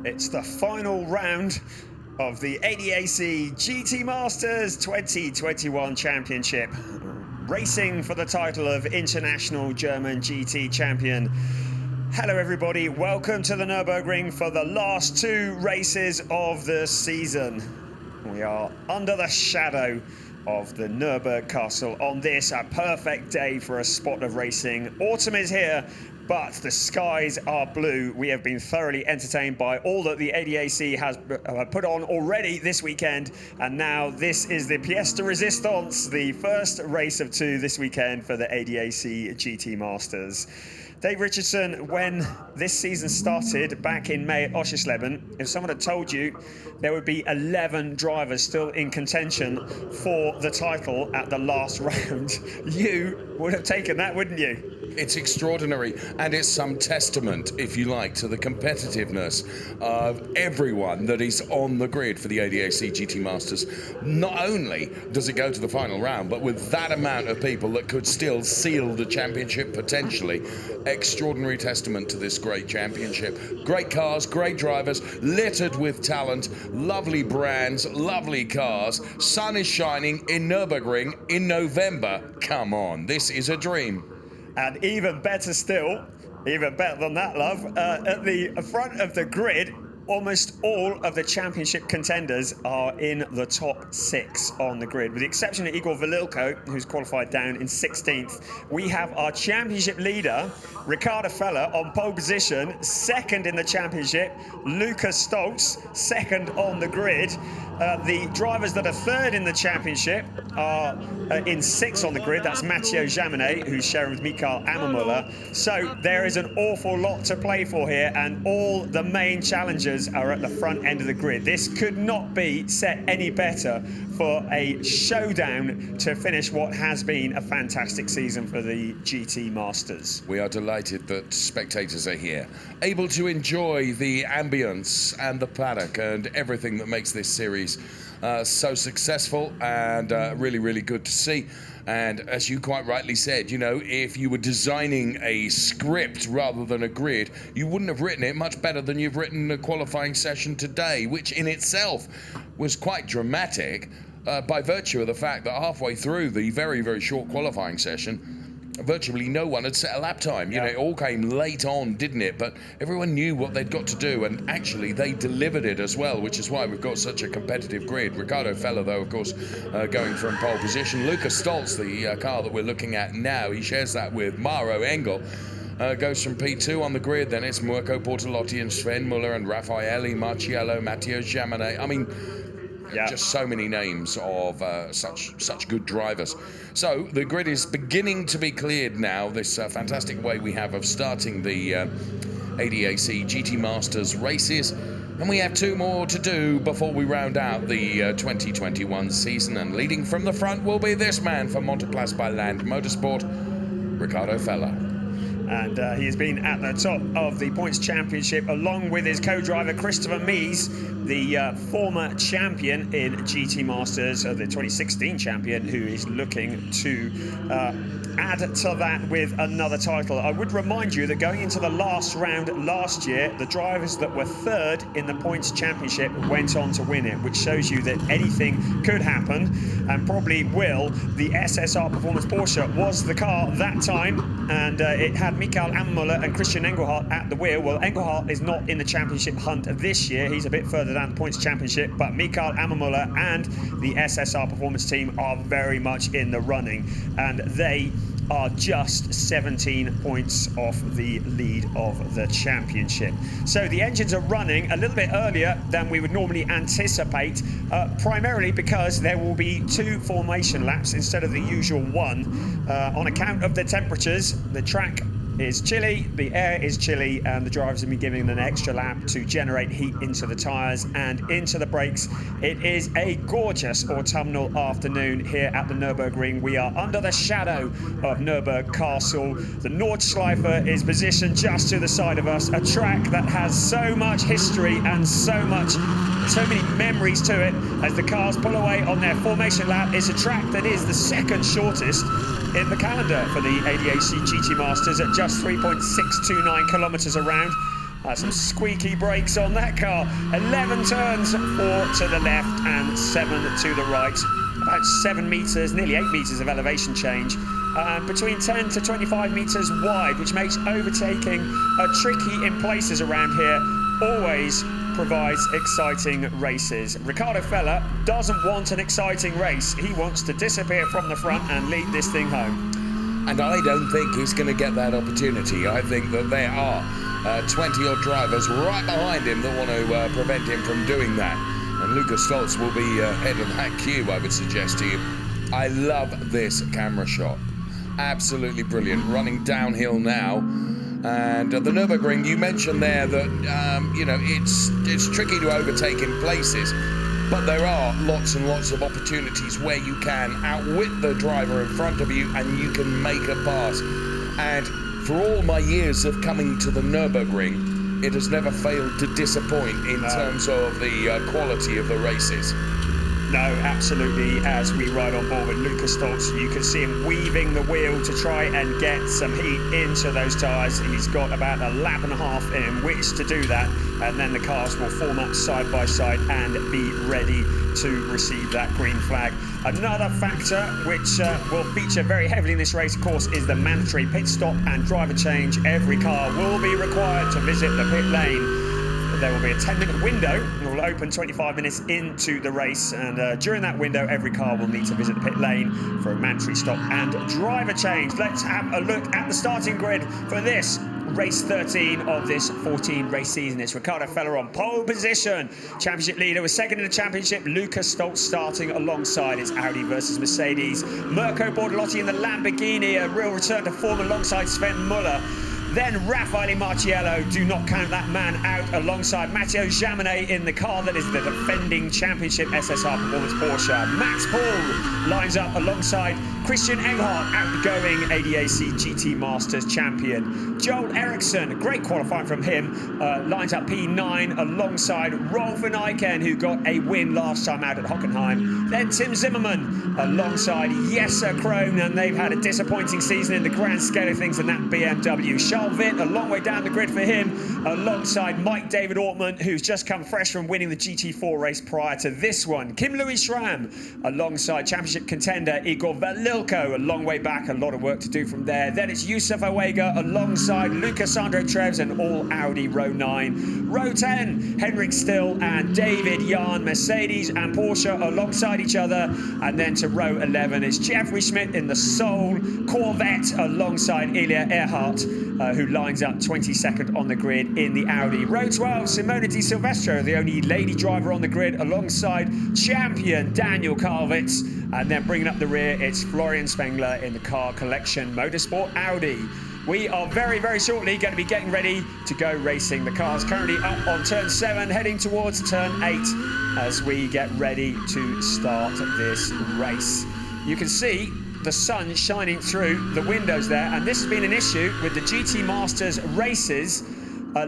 It's the final round of the ADAC GT Masters 2021 Championship, racing for the title of International German GT Champion. Hello everybody, welcome to the Nürburgring for the last two races of the season. We are under the shadow of the Nürburgring Castle on this, a perfect day for a spot of racing. Autumn is here, but the skies are blue. We have been thoroughly entertained by all that the ADAC has put on already this weekend, and now this is the pièce de résistance, the first race of two this weekend for the ADAC GT Masters. Dave Richardson, when this season started back in May at Oschersleben, if someone had told you there would be 11 drivers still in contention for the title at the last round, you would have taken that, wouldn't you? It's extraordinary, and it's some testament, if you like, to the competitiveness of everyone that is on the grid for the ADAC GT Masters. Not only does it go to the final round, but with that amount of people that could still seal the championship potentially, extraordinary testament to this great championship. Great cars, great drivers, littered with talent, lovely brands, lovely cars. Sun is shining in Nürburgring in November. Come on, this is a dream. And even better still, even better than that, love, at the front of the grid, almost all of the championship contenders are in the top 6 on the grid, with the exception of Igor Valilko, who's qualified down in 16th. We have our championship leader, Riccardo Feller, on pole position, second in the championship. Lucas Stoltz, second on the grid. The drivers that are third in the championship are in 6th on the grid. That's Matteo Jaminet, who's sharing with Mikael Ammermuller. So there is an awful lot to play for here, and all the main challengers are at the front end of the grid. This could not be set any better for a showdown to finish what has been a fantastic season for the GT Masters. We are delighted that spectators are here, able to enjoy the ambience and the paddock and everything that makes this series so successful and really, really good to see. And as you quite rightly said, you know, if you were designing a script rather than a grid, you wouldn't have written it much better than you've written the qualifying session today, which in itself was quite dramatic by virtue of the fact that halfway through the very, very short qualifying session, virtually no one had set a lap time. You know, it all came late on, didn't it? But everyone knew what they'd got to do, and actually they delivered it as well, which is why we've got such a competitive grid. Riccardo Feller, though, of course, going from pole position. Lucas Stoltz, the car that we're looking at now, he shares that with Maro Engel. Goes from P2 on the grid, then it's Mirko Bortolotti and Sven Muller and Raffaele Marciello, Matteo Jaminet. I mean, just so many names of such good drivers. So the grid is beginning to be cleared now, this fantastic way we have of starting the ADAC GT Masters races. And we have 2 more to do before we round out the 2021 season. And leading from the front will be this man for Motoplast by Land Motorsport, Riccardo Feller. And he has been at the top of the points championship along with his co-driver Christopher Mies, the former champion in GT Masters, the 2016 champion, who is looking to add to that with another title. I would remind you that going into the last round last year, the drivers that were third in the points championship went on to win it, which shows you that anything could happen, and probably will. The SSR Performance Porsche was the car that time, and it had Mikael Ammermuller and Christian Engelhardt at the wheel. Well, Engelhardt is not in the championship hunt this year. He's a bit further down the points championship, but Mikael Ammermuller and the SSR Performance team are very much in the running, and they are just 17 points off the lead of the championship. So the engines are running a little bit earlier than we would normally anticipate, primarily because there will be 2 formation laps instead of the usual 1 on account of the temperatures. The track is chilly, the air is chilly, and the drivers have been given an extra lap to generate heat into the tyres and into the brakes. It is a gorgeous autumnal afternoon here at the Nürburgring. We are under the shadow of Nürburgring Castle. The Nordschleife is positioned just to the side of us, a track that has so much history and so many memories to it. As the cars pull away on their formation lap, it's a track that is the second shortest in the calendar for the ADAC GT Masters at just 3.629 kilometres around. Some squeaky brakes on that car. 11 turns, 4 to the left and 7 to the right. About 7 metres, nearly 8 metres of elevation change. Between 10 to 25 metres wide, which makes overtaking tricky in places around here. Always provides exciting races. Riccardo Fella doesn't want an exciting race. He wants to disappear from the front and lead this thing home. And I don't think he's going to get that opportunity. I think that there are 20-odd drivers right behind him that want to prevent him from doing that. And Lucas Stoltz will be head of that queue, I would suggest to you. I love this camera shot. Absolutely brilliant. Running downhill now. And the Nürburgring, you mentioned there that, you know, it's tricky to overtake in places, but there are lots and lots of opportunities where you can outwit the driver in front of you and you can make a pass. And for all my years of coming to the Nürburgring, it has never failed to disappoint in terms of the quality of the races. No, absolutely. As we ride on board with Lucas Stoltz, you can see him weaving the wheel to try and get some heat into those tyres. He's got about a lap and a half in which to do that, and then the cars will form up side by side and be ready to receive that green flag. Another factor which will feature very heavily in this race, of course, is the mandatory pit stop and driver change. Every car will be required to visit the pit lane. There will be a 10-minute window. It will open 25 minutes into the race, and during that window, every car will need to visit the pit lane for a mandatory stop and driver change. Let's have a look at the starting grid for this race 13 of this 14 race season. It's Riccardo Fella on pole position. Championship leader was second in the championship. Lucas Stoltz starting alongside. It's Audi versus Mercedes. Mirko Bortolotti in the Lamborghini, a real return to form alongside Sven Muller. Then Raffaele Marciello, do not count that man out, alongside Matteo Jaminet in the car that is the defending championship SSR Performance Porsche. Max Paul lines up alongside Christian Engelhardt, outgoing ADAC GT Masters champion. Joel Eriksson, great qualifying from him, lines up P9 alongside Rolf van Eycken, who got a win last time out at Hockenheim. Then Tim Zimmerman alongside Jesse Krohn, and they've had a disappointing season in the grand scale of things in that BMW. Charles Witt, a long way down the grid for him, alongside Mike David Ortman, who's just come fresh from winning the GT4 race prior to this one. Kim Louis Schramm, alongside championship contender Igor Valilko, a long way back, a lot of work to do from there. Then it's Yusuf Owega alongside Lucas Sandro Treves and all Audi row 9. Row 10, Henrik Still and David Jahn, Mercedes and Porsche alongside each other. And then to row 11 is Jeffrey Schmidt in the Soul Corvette alongside Ilya Earhart, who lines up 22nd on the grid in the Audi. Row 12, Simona Di Silvestro, the only lady driver on the grid, alongside champion Daniel Karlvitz. And then bringing up the rear, it's Florian Spengler in the Car Collection Motorsport Audi. We are very, very shortly going to be getting ready to go racing. The car's currently up on turn 7, heading towards turn 8 as we get ready to start this race. You can see the sun shining through the windows there, and this has been an issue with the GT Masters races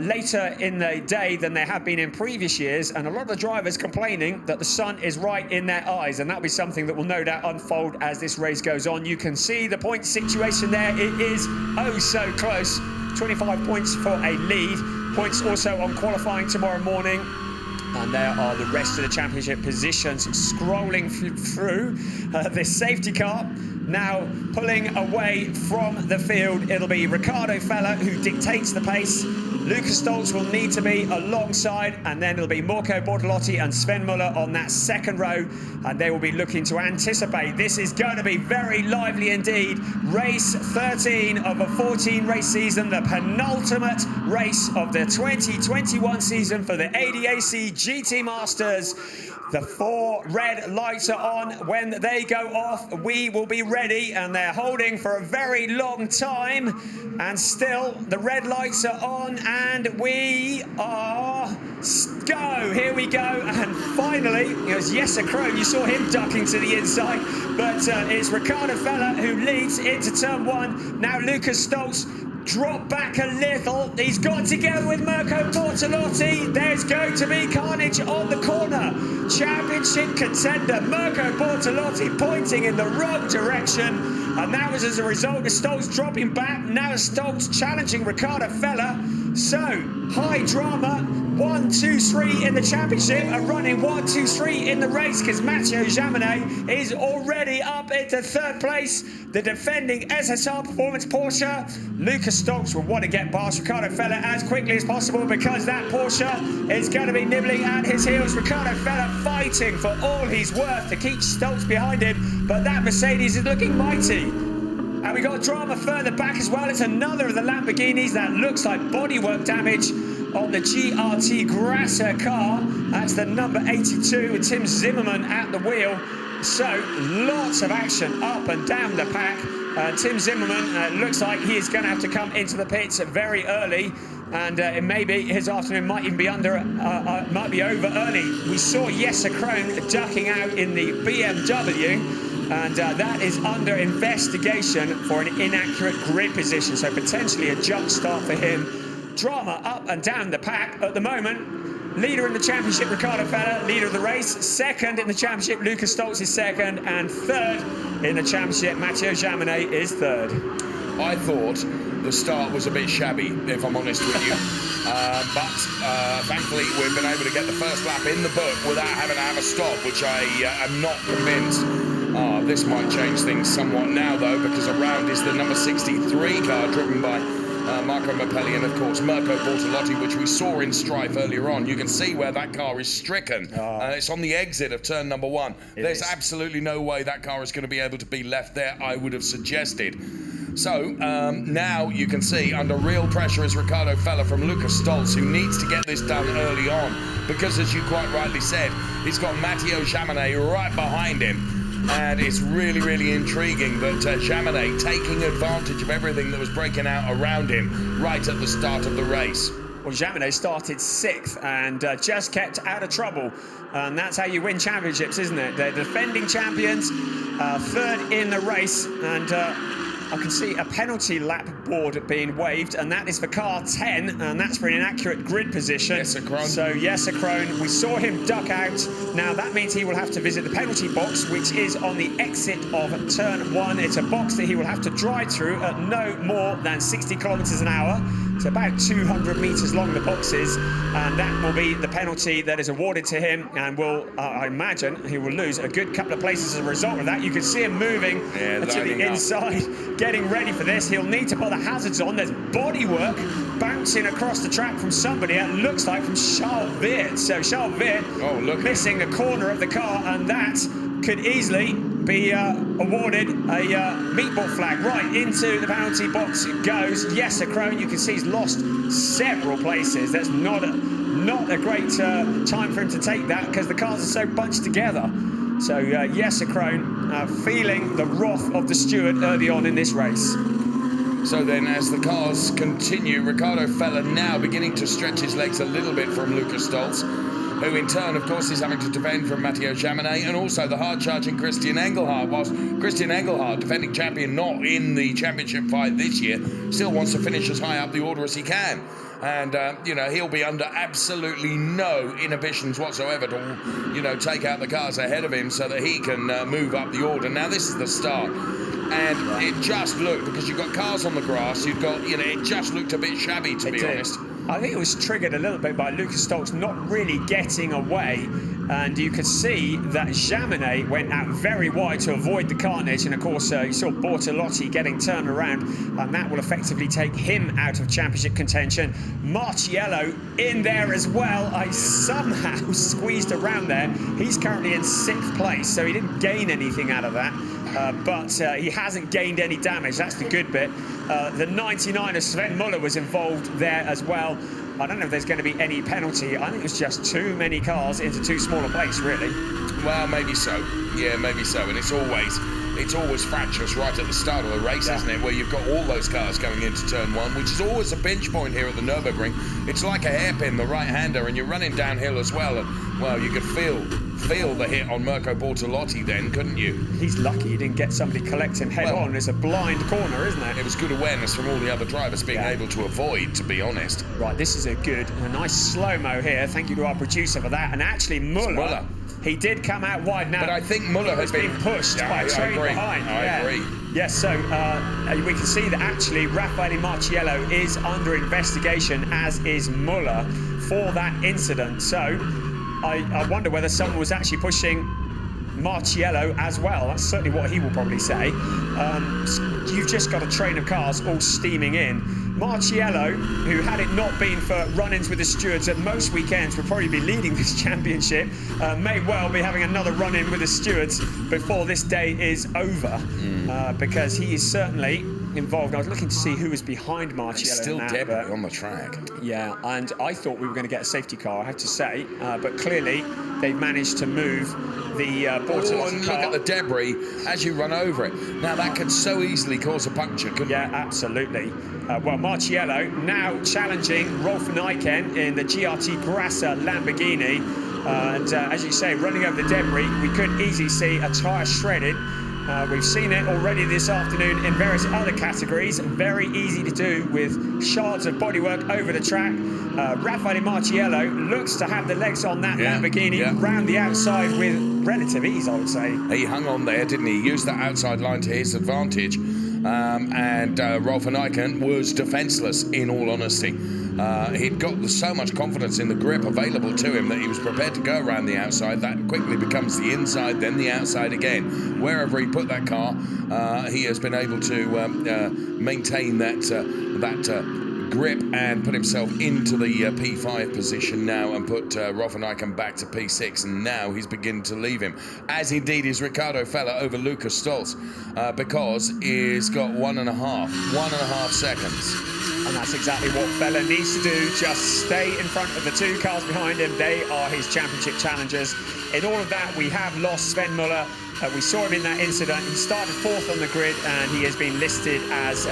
later in the day than they have been in previous years, and a lot of the drivers complaining that the sun is right in their eyes, and that'll be something that will no doubt unfold as this race goes on. You can see the point situation there. It is oh so close. 25 points for a lead. Points also on qualifying tomorrow morning. And there are the rest of the championship positions scrolling through. This safety car now pulling away from the field. It'll be Riccardo Fella who dictates the pace. Lucas Stoltz will need to be alongside, and then it'll be Mirko Bortolotti and Sven Muller on that second row, and they will be looking to anticipate. This is going to be very lively indeed. Race 13 of a 14 race season, the penultimate race of the 2021 season for the ADAC GT Masters. The 4 red lights are on. When they go off, we will be ready, and they're holding for a very long time. And still, the red lights are on, and we are go. Here we go. And finally, it was Jesse Krohn. You saw him ducking to the inside, but it's Riccardo Fella who leads into turn 1. Now Lucas Stoltz drop back a little. He's got together with Mirko Bortolotti. There's going to be carnage on the corner. Championship contender Mirko Bortolotti pointing in the wrong direction, and that was as a result of Stoltz dropping back. Now Stoltz challenging Riccardo Fella. So, high drama, 1, 2, 3 in the championship, and running 1, 2, 3 in the race, because Matteo Jaminet is already up into 3rd place. The defending SSR Performance Porsche, Lucas Stokes will want to get past Riccardo Fella as quickly as possible, because that Porsche is going to be nibbling at his heels. Riccardo Fella fighting for all he's worth to keep Stokes behind him, but that Mercedes is looking mighty. And we got drama further back as well. It's another of the Lamborghinis that looks like bodywork damage on the GRT Grasser car. That's the number 82 with Tim Zimmerman at the wheel. So lots of action up and down the pack. Tim Zimmerman looks like he is going to have to come into the pits very early, and maybe his afternoon might even be might be over early. We saw Jesse Krohn ducking out in the BMW. And that is under investigation for an inaccurate grid position, so potentially a jump start for him. Drama up and down the pack at the moment. Leader in the championship, Riccardo Fella, leader of the race. 2nd in the championship, Lucas Stokes is 2nd, and 3rd in the championship, Matteo Jaminet is 3rd. I thought the start was a bit shabby, if I'm honest with you. But thankfully we've been able to get the first lap in the book without having to have a stop, which I am not convinced. This might change things somewhat now, though, because around is the number 63 car driven by Marco Mappelli and, of course, Mirko Bortolotti, which we saw in strife earlier on. You can see where that car is stricken. It's on the exit of turn number 1. There's absolutely no way that car is going to be able to be left there, I would have suggested. So now you can see under real pressure is Riccardo Fella from Lucas Stoltz, who needs to get this done early on, because, as you quite rightly said, he's got Matteo Jaminet right behind him. And it's really, really intriguing that Jaminet taking advantage of everything that was breaking out around him right at the start of the race. Well, Jaminet started 6th and just kept out of trouble. And that's how you win championships, isn't it? They're defending champions, 3rd in the race, and I can see a penalty lap board being waved, and that is for car 10, and that's for an inaccurate grid position. Jesse Krohn. So Jesse Krohn, we saw him duck out. Now that means he will have to visit the penalty box, which is on the exit of turn 1. It's a box that he will have to drive through at no more than 60 kilometers an hour. It's about 200 meters long, the box is, and that will be the penalty that is awarded to him, and will, I imagine, he will lose a good couple of places as a result of that. You can see him moving to the inside, getting ready for this. He'll need to put the hazards on. There's bodywork bouncing across the track from somebody. It looks like from Charles Weert. So Charles Weert missing a corner of the car, and that could easily be awarded a meatball flag. Right into the penalty box it goes. Jesse Krohn, you can see he's lost several places. That's not a great time for him to take that, because the cars are so bunched together. So Jesse Krohn feeling the wrath of the steward early on in this race. So then, as the cars continue, Riccardo Fella now beginning to stretch his legs a little bit from Lucas Stoltz, who in turn, of course, is having to defend from Matteo Jaminet, and also the hard-charging Christian Engelhardt. Whilst Christian Engelhardt, defending champion, not in the championship fight this year, still wants to finish as high up the order as he can. And, you know, he'll be under absolutely no inhibitions whatsoever to, you know, take out the cars ahead of him so that he can move up the order. Now, this is the start. And it just looked, because you've got cars on the grass, you've got, you know, it just looked a bit shabby, to be honest. I think it was triggered a little bit by Lucas Stokes not really getting away, and you could see that Jaminet went out very wide to avoid the carnage, and of course you saw Bortolotti getting turned around, and that will effectively take him out of championship contention. Marciello in there as well. I somehow squeezed around there. He's currently in 6th place, so he didn't gain anything out of that, but he hasn't gained any damage. That's the good bit. The 99er Sven Muller was involved there as well. I don't know if there's going to be any penalty. I think it's just too many cars into too small a place, really. Well, maybe so. Yeah, maybe so. And it's always fractious right at the start of the race, isn't it? Where you've got all those cars going into turn 1, which is always a pinch point here at the Nürburgring. It's like a hairpin, the right-hander, and you're running downhill as well. And, well, you could feel the hit on Mirko Bortolotti then, couldn't you? He's lucky he didn't get somebody collecting head-on. It's a blind corner, isn't it? It was good awareness from all the other drivers being able to avoid, to be honest. Right, this is a nice slow-mo here. Thank you to our producer for that. And actually, Muller. He did come out wide now. But I think Muller has been pushed by a train behind. I agree. Yes, so we can see that actually Raffaele Marciello is under investigation, as is Muller, for that incident. So I wonder whether someone was actually pushing Marciello as well. That's certainly what he will probably say. You've just got a train of cars all steaming in. Marciello, who had it not been for run-ins with the stewards at most weekends, would probably be leading this championship, may well be having another run-in with the stewards before this day is over, because he is certainly involved. I was looking to see who was behind Marciello. It's still debris on the track. Yeah, and I thought we were going to get a safety car, I have to say, but clearly they've managed to move the Bortolotti car. Look at the debris as you run over it. Now that could so easily cause a puncture, couldn't it? Yeah, absolutely. Well, Marciello now challenging Rolf Nyken in the GRT Grassa Lamborghini. And as you say, running over the debris, we could easily see a tyre shredded. We've seen it already this afternoon in various other categories. Very easy to do with shards of bodywork over the track. Raffaele Marciello looks to have the legs on that Lamborghini round the outside with relative ease, I would say. He hung on there, didn't he? He used that outside line to his advantage. And Rolf Nyken was defenceless, in all honesty. He'd got so much confidence in the grip available to him that he was prepared to go around the outside. That quickly becomes the inside, then the outside again. Wherever he put that car, he has been able to maintain that grip and put himself into the P5 position now, and put Rolf Nyken back to P6, and now he's beginning to leave him, as indeed is Riccardo Fella over Lucas Stolz, because he's got 1.5 seconds. And that's exactly what Fella needs to do, just stay in front of the two cars behind him. They are his championship challengers. In all of that, we have lost Sven Muller. We saw him in that incident. He started 4th on the grid, and he has been listed as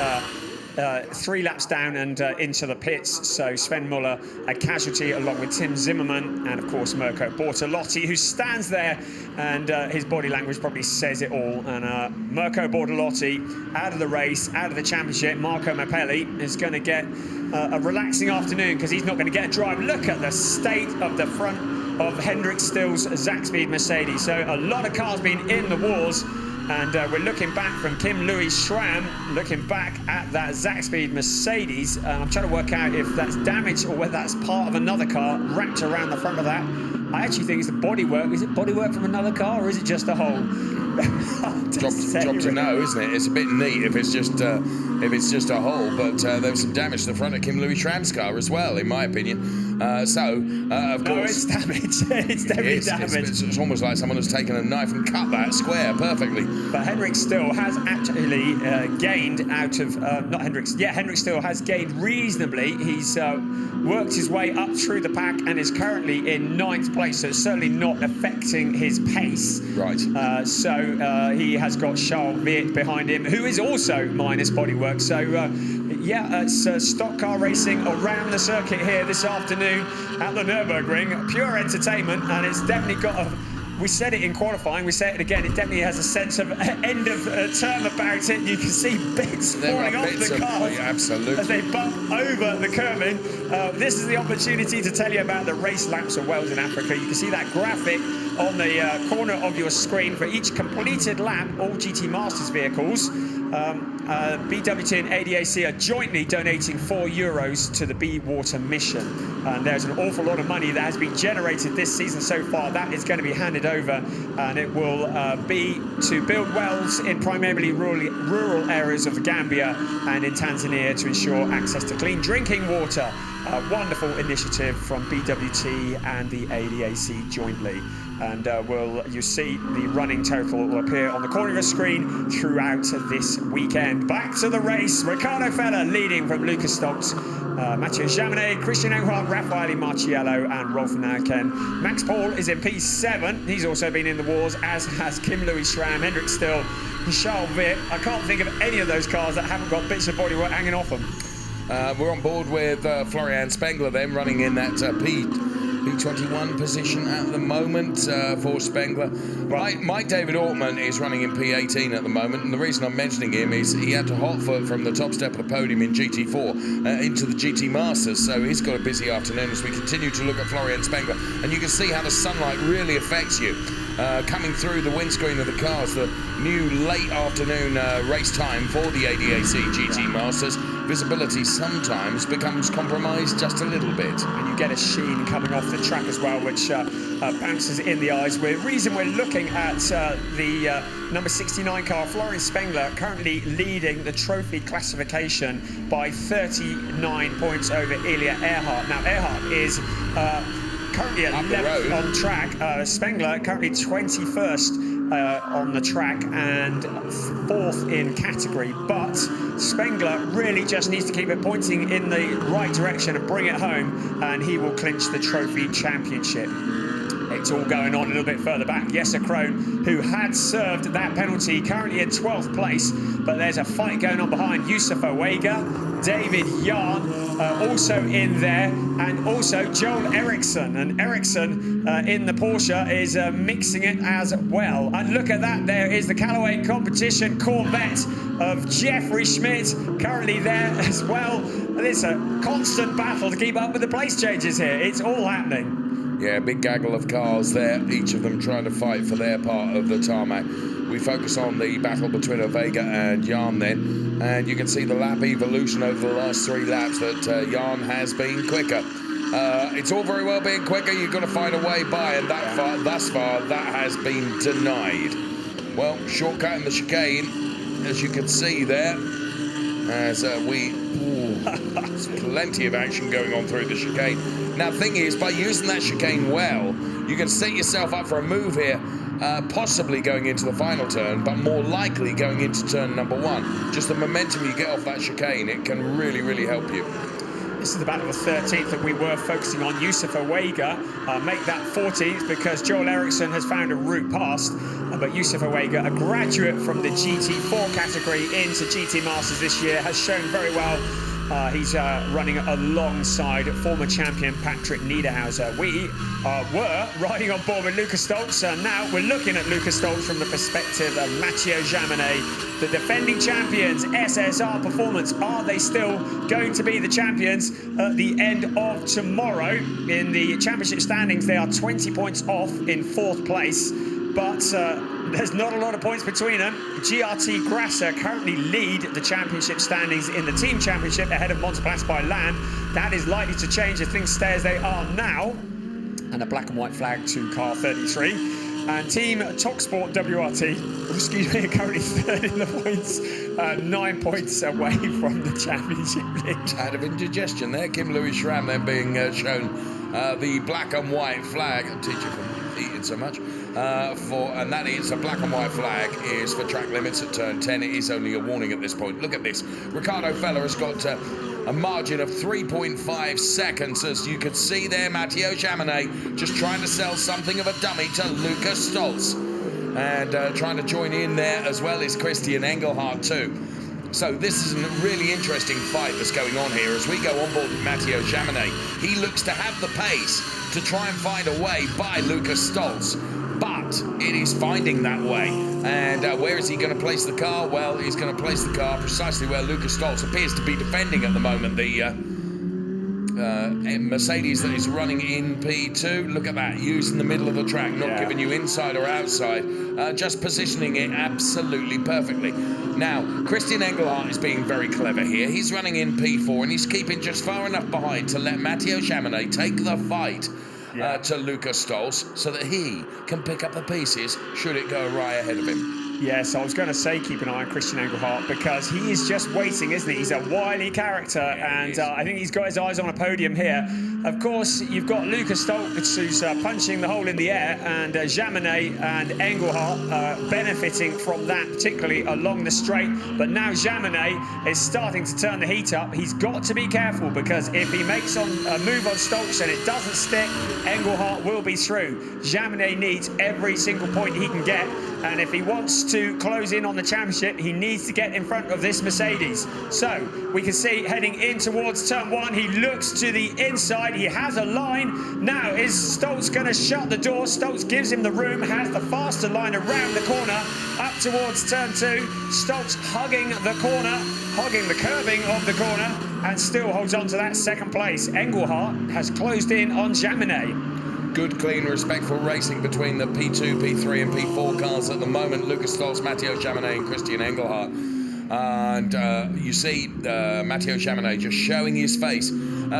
3 laps down and into the pits. So Sven Muller, a casualty, along with Tim Zimmermann and of course Mirko Bortolotti, who stands there, and his body language probably says it all. And Mirko Bortolotti out of the race, out of the championship. Marco Mappelli is going to get a relaxing afternoon, because he's not going to get a drive. Look at the state of the front of Hendrik Still's Zach Speed Mercedes. So a lot of cars being in the wars. And we're looking back from Kim Louis Schramm, looking back at that Zach Speed Mercedes. I'm trying to work out if that's damaged or whether that's part of another car wrapped around the front of that. I actually think it's the bodywork. Is it bodywork from another car, or is it just a hole? Job to know, isn't it? It's a bit neat if it's just a hole, but there was some damage to the front of Kim Louis Schramm's car as well, in my opinion. Of course, no, it's damaged. It's definitely damaged. It's almost like someone has taken a knife and cut that square perfectly. But Henrik Still has actually gained out of Henrik Still has gained reasonably. He's worked his way up through the pack and is currently in 9th place, so it's certainly not affecting his pace. Right. So he has got Charles Viet behind him, who is also minus bodywork. So it's stock car racing around the circuit here this afternoon at the Nürburgring. Pure entertainment, and it's definitely got a... We said it in qualifying, we say it again, it definitely has a sense of end of term about it. You can see bits falling off the cars as they bump over the curving. This is the opportunity to tell you about the race laps of Wales in Africa. You can see that graphic on the corner of your screen for each completed lap. All GT Masters vehicles. BWT and ADAC are jointly donating €4 to the Be Water mission. And there's an awful lot of money that has been generated this season so far. That is going to be handed over, and it will be to build wells in primarily rural areas of the Gambia and in Tanzania to ensure access to clean drinking water. A wonderful initiative from BWT and the ADAC jointly. And you see the running total will appear on the corner of the screen throughout this weekend. Back to the race. Riccardo Fella leading from Lucas Stolz, Mathieu Jaminet, Christian Engelhardt, Raffaele Marciello and Rolf Nyken. Max Paul is in P7. He's also been in the wars, as has Kim Louis Schramm, Hendrik Still, Charles Viet. I can't think of any of those cars that haven't got bits of bodywork hanging off them. We're on board with Florian Spengler then, running in that P21 position at the moment for Spengler. Right. Mike David Ortman is running in P18 at the moment, and the reason I'm mentioning him is he had to hot foot from the top step of the podium in GT4 into the GT Masters, so he's got a busy afternoon as we continue to look at Florian Spengler, and you can see how the sunlight really affects you. coming through the windscreen of the cars, the new late afternoon race time for the ADAC GT Masters, visibility sometimes becomes compromised just a little bit. And you get a sheen coming off the track as well, which bounces in the eyes. The reason we're looking at the number 69 car, Florian Spengler, currently leading the trophy classification by 39 points over Ilya Earhart. Now, Earhart is currently 11th on track. Spengler currently 21st on the track and 4th in category, but Spengler really just needs to keep it pointing in the right direction and bring it home, and he will clinch the trophy championship. It's all going on a little bit further back. Jesse Krohn, who had served that penalty, currently in 12th place, but there's a fight going on behind. Yusuf Owega, David Yarn also in there, and also Joel Eriksson. And Eriksson in the Porsche is mixing it as well. And look at that, there is the Callaway Competition Corvette of Jeffrey Schmidt, currently there as well. And it's a constant battle to keep up with the place changes here. It's all happening. Yeah, big gaggle of cars there, each of them trying to fight for their part of the tarmac. We focus on the battle between Ovega and Jan then, and you can see the lap evolution over the last 3 laps that Jan has been quicker. It's all very well being quicker, you've got to find a way by, and thus far that has been denied. Well, shortcut in the chicane, as you can see there, as there's plenty of action going on through the chicane. Now, the thing is, by using that chicane well, you can set yourself up for a move here, possibly going into the final turn, but more likely going into turn number 1. Just the momentum you get off that chicane, it can really, really help you. This is the battle of the 13th that we were focusing on. Yusuf Owega make that 14th because Joel Eriksson has found a route past. But Yusuf Owega, a graduate from the GT4 category into GT Masters this year, has shown very well. He's running alongside former champion Patrick Niederhauser. We were riding on board with Lucas Stoltz, and now we're looking at Lucas Stoltz from the perspective of Matteo Jaminet, the defending champions. SSR Performance, are they still going to be the champions at the end of tomorrow? In the championship standings, they are 20 points off in 4th place, but there's not a lot of points between them. GRT Grasser currently lead the championship standings in the team championship ahead of Montplas by land. That is likely to change if things stay as they are now. And a black and white flag to car 33. And team Talksport WRT, excuse me, are currently 3rd in the points, 9 points away from the championship lead. Out of indigestion there, Kim Louis Schramm then being shown the black and white flag. I'll teach you from eating so much. And that is a black and white flag is for track limits at turn 10. It is only a warning at this point. Look at this. Ricardo Feller has got a margin of 3.5 seconds. As you can see there, Matteo Jaminet just trying to sell something of a dummy to Lucas Stoltz. And trying to join in there as well is Christian Engelhardt too. So this is a really interesting fight that's going on here as we go on board with Matteo Jaminet. He looks to have the pace to try and find a way by Lucas Stoltz, but it is finding that way. And where is he going to place the car? Well, he's going to place the car precisely where Lucas Stoltz appears to be defending at the moment. The Mercedes that is running in P2. Look at that, using the middle of the track, not giving you inside or outside, just positioning it absolutely perfectly. Now, Christian Engelhardt is being very clever here. He's running in P4 and he's keeping just far enough behind to let Matteo Jaminet take the fight to Lucas Stoltz so that he can pick up the pieces should it go awry ahead of him. Yes, I was going to say keep an eye on Christian Engelhardt because he is just waiting, isn't he? He's a wily character, and I think he's got his eyes on a podium here. Of course, you've got Lucas Stoltz who's punching the hole in the air, and Jaminet and Engelhardt benefiting from that, particularly along the straight. But now Jaminet is starting to turn the heat up. He's got to be careful because if he makes a move on Stoltz and it doesn't stick, Engelhardt will be through. Jaminet needs every single point he can get, and if he wants to close in on the championship, he needs to get in front of this Mercedes. So we can see heading in towards turn 1, he looks to the inside, he has a line. Now is Stoltz going to shut the door? Stoltz gives him the room, has the faster line around the corner up towards turn 2. Stoltz hugging the corner, hugging the curving of the corner, and still holds on to that second place. Engelhardt has closed in on Jaminet. Good, clean, respectful racing between the P2, P3 and P4 cars at the moment. Lucas Stolz, Matteo Jaminet and Christian Engelhardt. And you see Matteo Jaminet just showing his face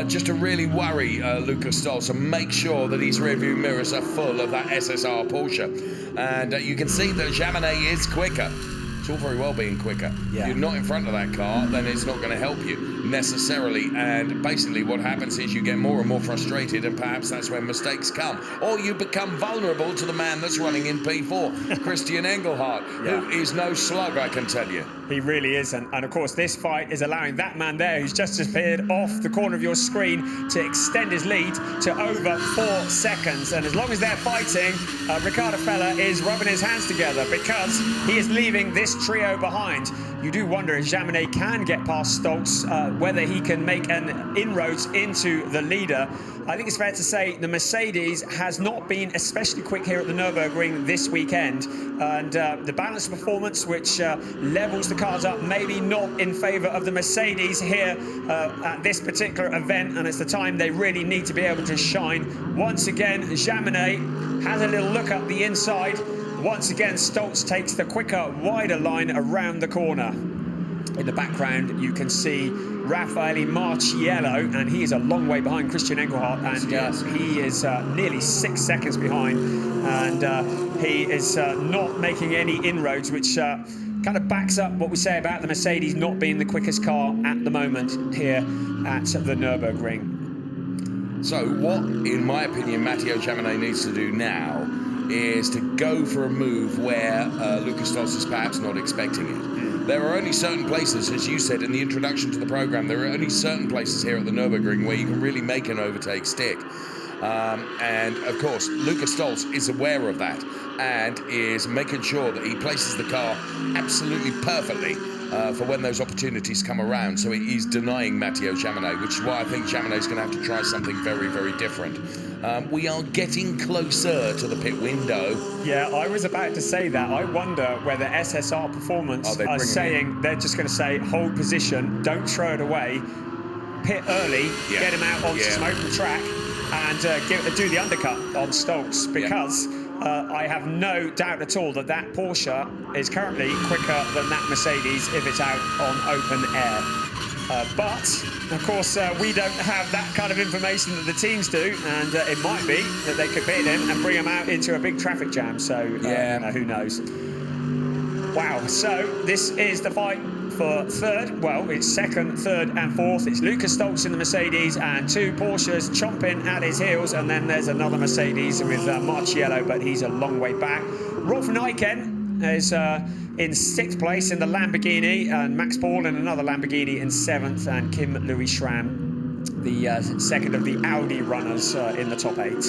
just to really worry Lucas Stolz and make sure that his rearview mirrors are full of that SSR Porsche. And you can see that Jaminet is quicker. It's all very well being quicker. Yeah. If you're not in front of that car, then it's not going to help you necessarily. And basically what happens is you get more and more frustrated, and perhaps that's when mistakes come. Or you become vulnerable to the man that's running in P4, Christian Engelhardt, who is no slug, I can tell you. He really is. And of course, this fight is allowing that man there who's just appeared off the corner of your screen to extend his lead to over 4 seconds. And as long as they're fighting, Riccardo Fella is rubbing his hands together because he is leaving this trio behind. You do wonder if Jaminet can get past Stolz, whether he can make an inroads into the leader. I think it's fair to say the Mercedes has not been especially quick here at the Nürburgring this weekend, and the balanced performance which levels the cars up, maybe not in favour of the Mercedes here at this particular event, and it's the time they really need to be able to shine. Once again, Jaminet has a little look up the inside. Once again, Stolz takes the quicker, wider line around the corner. In the background, you can see Raffaele Marciello, and he is a long way behind Christian Engelhardt, and he is nearly 6 seconds behind, and he is not making any inroads, which kind of backs up what we say about the Mercedes not being the quickest car at the moment here at the Nürburgring. So what, in my opinion, Matteo Jaminet needs to do now is to go for a move where Lucas Stolz is perhaps not expecting it. There are only certain places, as you said in the introduction to the program, there are only certain places here at the Nürburgring where you can really make an overtake stick. And of course, Lucas Stolz is aware of that and is making sure that he places the car absolutely perfectly for when those opportunities come around. So he is denying Matteo Jaminet, which is why I think Jaminet is going to have to try something very, very different. We are getting closer to the pit window. Yeah, I was about to say that. I wonder whether SSR Performance are saying they're just going to say, hold position, don't throw it away, pit early, get him out onto some open track, and do the undercut on Stolz, because I have no doubt at all that that Porsche is currently quicker than that Mercedes if it's out on open air. But, of course, we don't have that kind of information that the teams do, and it might be that they could pit him and bring him out into a big traffic jam, so who knows. Wow, so this is the fight for third. Well, it's second, third and fourth. It's Lucas Stolz in the Mercedes and two Porsches chomping at his heels, and then there's another Mercedes with Marciello, but he's a long way back. Rolf Nijken is in 6th place in the Lamborghini, and Max Paul in another Lamborghini in 7th, and Kim Louis Schramm, the second of the Audi runners, in the top 8.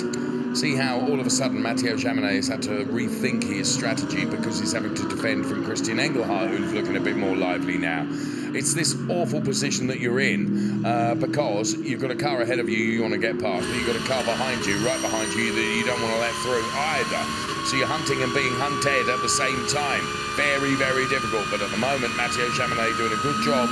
See how all of a sudden Matteo Jaminet has had to rethink his strategy because he's having to defend from Christian Engelhardt, who's looking a bit more lively now. It's this awful position that you're in because you've got a car ahead of you want to get past, but you've got a car behind you, right behind you, that you don't want to let through either. So you're hunting and being hunted at the same time. Very, very difficult. But at the moment, Matteo Jaminet doing a good job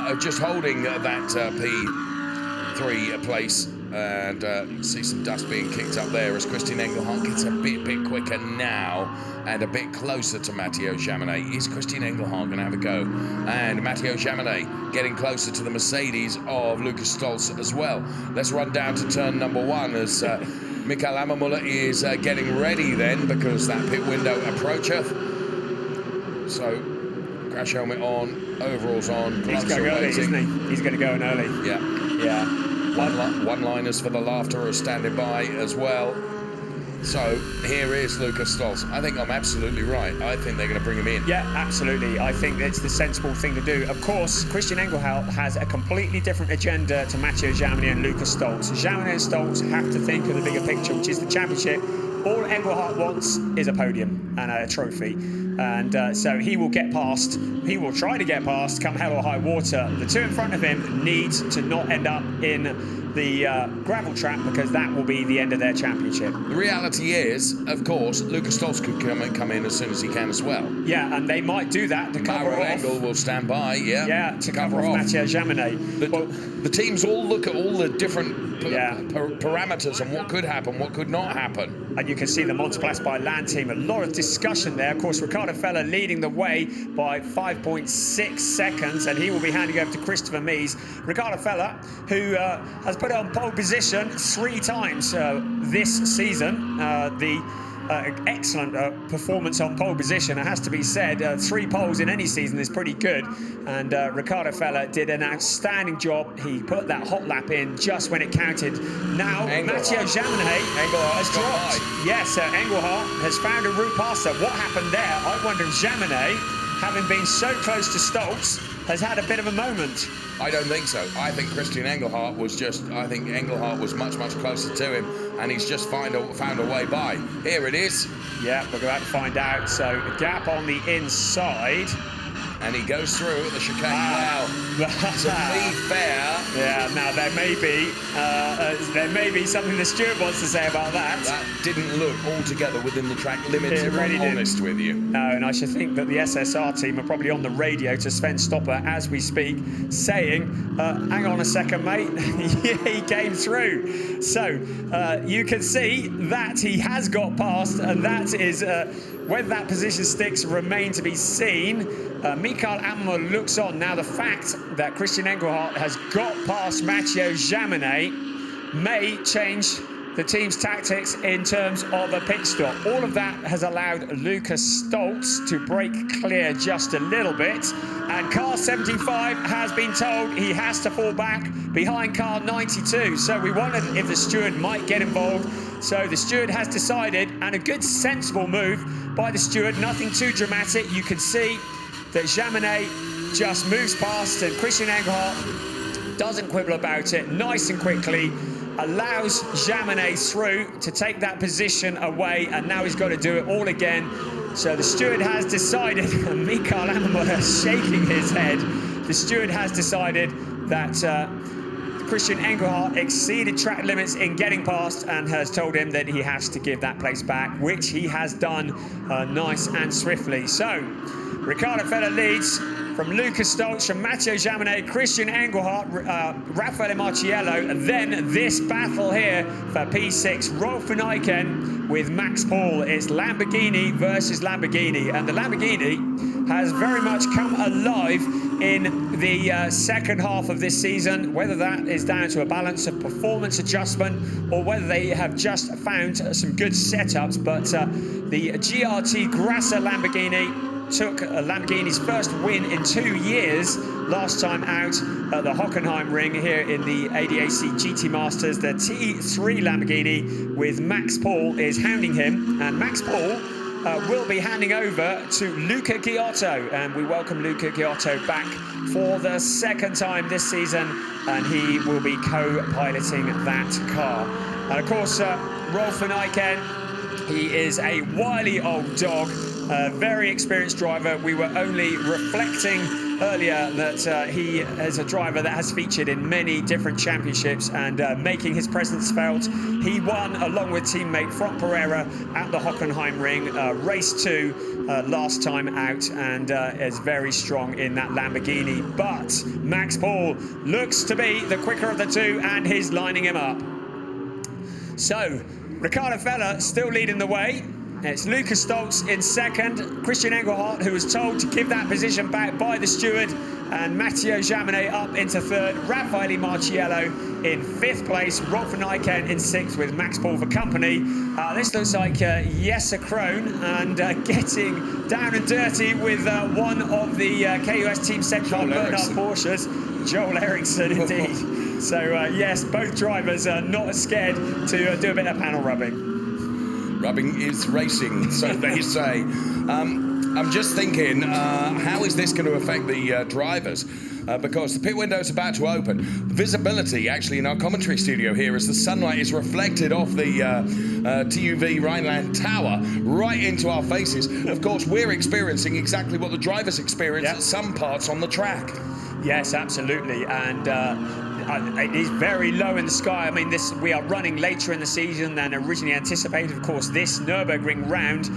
of just holding that P3 place. And you see some dust being kicked up there as Christian Engelhardt gets a bit quicker now and a bit closer to Matteo Jaminet. Is Christian Engelhardt going to have a go? And Matteo Jaminet getting closer to the Mercedes of Lucas Stolz as well. Let's run down to turn number 1 as Mikael Ammermuller is getting ready then, because that pit window approacheth. So crash helmet on, overalls on, gloves He's going early, isn't he? He's going to go in early. Yeah. One-liners for the laughter are standing by as well. So here is Lucas Stolz. I think I'm absolutely right. I think they're going to bring him in. Yeah, absolutely. I think it's the sensible thing to do. Of course, Christian Engelhardt has a completely different agenda to Matteo Jaminet and Lucas Stolz. Jaminet and Stolz have to think of the bigger picture, which is the championship. All Engelhardt wants is a podium and a trophy. And so he will get past, he will try to get past come hell or high water. The two in front of him need to not end up in the gravel trap, because that will be the end of their championship. The reality is, of course, Lucas Stolz could come in as soon as he can as well. Yeah, and they might do that to cover off. Engel will stand by, to cover off Matteo Jaminet. the teams all look at all the different parameters and what could happen, what could not happen. And you can see the Monteplas by Land team. A lot of discussion there. Of course, Ricardo Feller leading the way by 5.6 seconds, and he will be handing over to Christopher Mies. Ricardo Feller, who has put it on pole position 3 times this season. Excellent performance on pole position, it has to be said. 3 poles in any season is pretty good, and Ricardo Feller did an outstanding job. He put that hot lap in just when it counted. Now Mathieu Jaminet has dropped. Yes, Engelhardt has found a route past her. What happened there? I wonder if Jaminet, having been so close to Stoltz, has had a bit of a moment. I don't think so. I think Christian Engelhardt was much, much closer to him, and he's just found a way by. Here it is. Yeah, we're about to find out. So a gap on the inside. And he goes through at the chicane. Wow. To be fair. Yeah, now there may be something the steward wants to say about that. That didn't look altogether within the track limits, if really I'm honest with you. No, and I should think that the SSR team are probably on the radio to Sven Stopper as we speak, saying, hang on a second, mate. He came through. So you can see that he has got past, and that is whether that position sticks remain to be seen. Mikael Ammer looks on. Now, the fact that Christian Engelhardt has got past Mathieu Jaminet may change the team's tactics in terms of a pit stop. All of that has allowed Lucas Stoltz to break clear just a little bit. And car 75 has been told he has to fall back behind car 92. So we wondered if the steward might get involved. So the steward has decided, and a good sensible move by the steward, nothing too dramatic. You can see that Jaminet just moves past, and Christian Engelhardt doesn't quibble about it. Nice and quickly allows Jaminet through to take that position away, and now he's got to do it all again. So the steward has decided, and Mikael Ammer shaking his head, the steward has decided that Christian Engelhardt exceeded track limits in getting past, and has told him that he has to give that place back, which he has done nice and swiftly. So Ricardo Feller leads from Lucas Stoltz, from Mathieu Jaminet, Christian Engelhardt, Raffaele Marciello, and then this battle here for P6, Rolf van Eycken with Max Paul. It's Lamborghini versus Lamborghini, and the Lamborghini has very much come alive in the second half of this season, whether that is down to a balance of performance adjustment or whether they have just found some good setups. But the GRT Grasser Lamborghini took Lamborghini's first win in 2 years last time out at the Hockenheim Ring here in the ADAC GT Masters. The T3 Lamborghini with Max Paul is hounding him, and Max Paul will be handing over to Luca Giotto, and we welcome Luca Giotto back for the second time this season, and he will be co-piloting that car. And of course, Rolf van Eycken, he is a wily old dog, a very experienced driver. We were only reflecting earlier that he is a driver that has featured in many different championships and making his presence felt. He won along with teammate Frank Pereira at the Hockenheim Ring, race 2 last time out, and is very strong in that Lamborghini. But Max Paul looks to be the quicker of the two, and he's lining him up. So Ricardo Feller still leading the way. It's Lucas Stoltz in second, Christian Engelhardt, who was told to give that position back by the steward, and Mathieu Jaminet up into third, Raffaele Marciello in 5th place, Rolf van Eycken in 6th with Max Paul for company. This looks like Jesse Krohn, and getting down and dirty with one of the KUS Team Central Bernard Porsches, Joel Eriksson indeed. So yes, both drivers are not scared to do a bit of panel rubbing. Rubbing is racing, so they say. I'm just thinking, how is this going to affect the drivers? Because the pit window is about to open. Visibility, actually, in our commentary studio here, as the sunlight is reflected off the TUV Rhineland Tower right into our faces. Of course, we're experiencing exactly what the drivers experience at some parts on the track. Yes, absolutely. And It is very low in the sky. I mean, we are running later in the season than originally anticipated. Of course, this Nürburgring round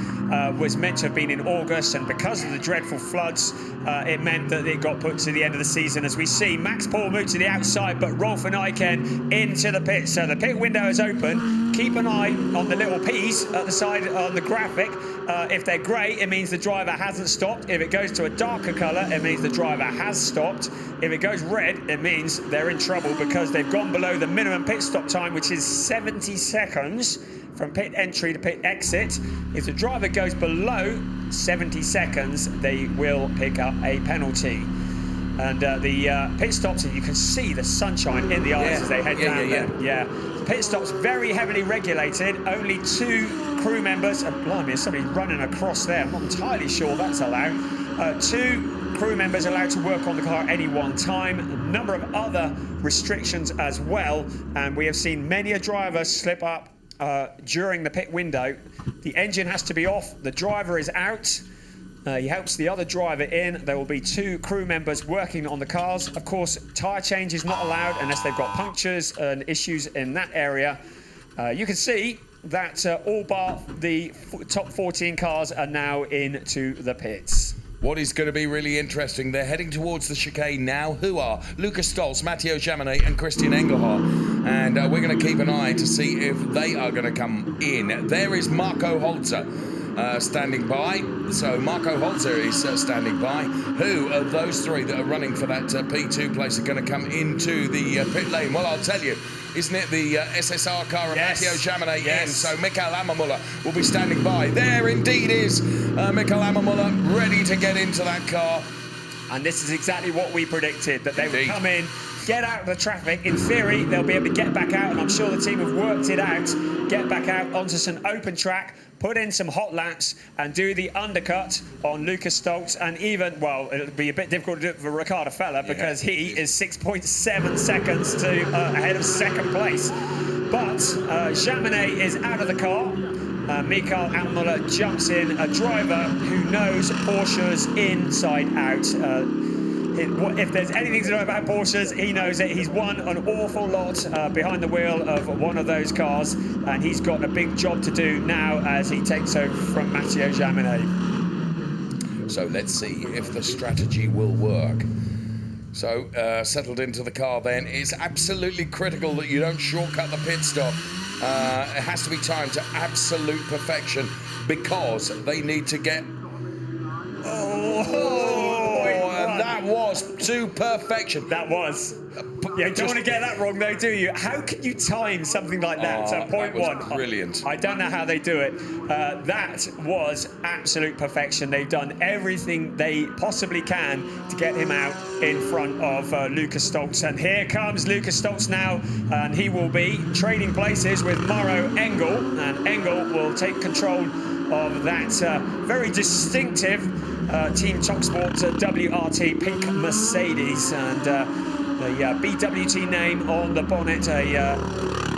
was meant to have been in August, and because of the dreadful floods, it meant that it got put to the end of the season. As we see Max Paul move to the outside, but Rolf and Eichen into the pit. So the pit window is open. Keep an eye on the little P's at the side on the graphic. If they're grey, it means the driver hasn't stopped. If it goes to a darker colour, it means the driver has stopped. If it goes red, it means they're in trouble because they've gone below the minimum pit stop time, which is 70 seconds from pit entry to pit exit. If the driver goes below 70 seconds, they will pick up a penalty. And the pit stops, and you can see the sunshine in the eyes as they head down there. Yeah. The pit stops very heavily regulated. Only 2 crew members. And blimey, there's somebody running across there. I'm not entirely sure that's allowed. 2 crew members allowed to work on the car at any one time. A number of other restrictions as well. And we have seen many a driver slip up during the pit window. The engine has to be off. The driver is out. He helps the other driver in. There will be 2 crew members working on the cars. Of course, tyre change is not allowed unless they've got punctures and issues in that area. You can see that all bar the top 14 cars are now into the pits. What is going to be really interesting, they're heading towards the chicane now. Who are? Lucas Stoltz, Matteo Jaminet and Christian Engelhardt. And we're going to keep an eye to see if they are going to come in. There is Marco Holzer standing by. So Marco Holzer is standing by. Who of those 3 that are running for that P2 place are going to come into the pit lane? Well, I'll tell you. Isn't it the SSR car of Matteo Jaminet in? So Mikael Ammermuller will be standing by. There indeed is Mikael Ammermuller ready to get into that car. And this is exactly what we predicted, that they would come in, get out of the traffic. In theory, they'll be able to get back out, and I'm sure the team have worked it out, get back out onto some open track, put in some hot laps, and do the undercut on Lucas Stoltz. And even, well, it'll be a bit difficult to do it for Riccardo Fella because he is 6.7 seconds to ahead of second place. But Jaminet is out of the car. Mikael Ammermuller jumps in, a driver who knows Porsches inside out. If there's anything to know about Porsches, he knows it. He's won an awful lot behind the wheel of one of those cars, and he's got a big job to do now as he takes over from Matteo Jaminet. So let's see if the strategy will work. So settled into the car then. It's absolutely critical that you don't shortcut the pit stop. It has to be timed to absolute perfection because they need to get... that was to perfection. That was. Yeah, you don't want to get that wrong though, do you? How can you time something like that to point that was 1? Brilliant. I don't know how they do it. That was absolute perfection. They've done everything they possibly can to get him out in front of Lucas Stoltz. And here comes Lucas Stoltz now, and he will be trading places with Mauro Engel, and Engel will take control of that very distinctive Team TopSport WRT pink Mercedes, and the BWT name on the bonnet, a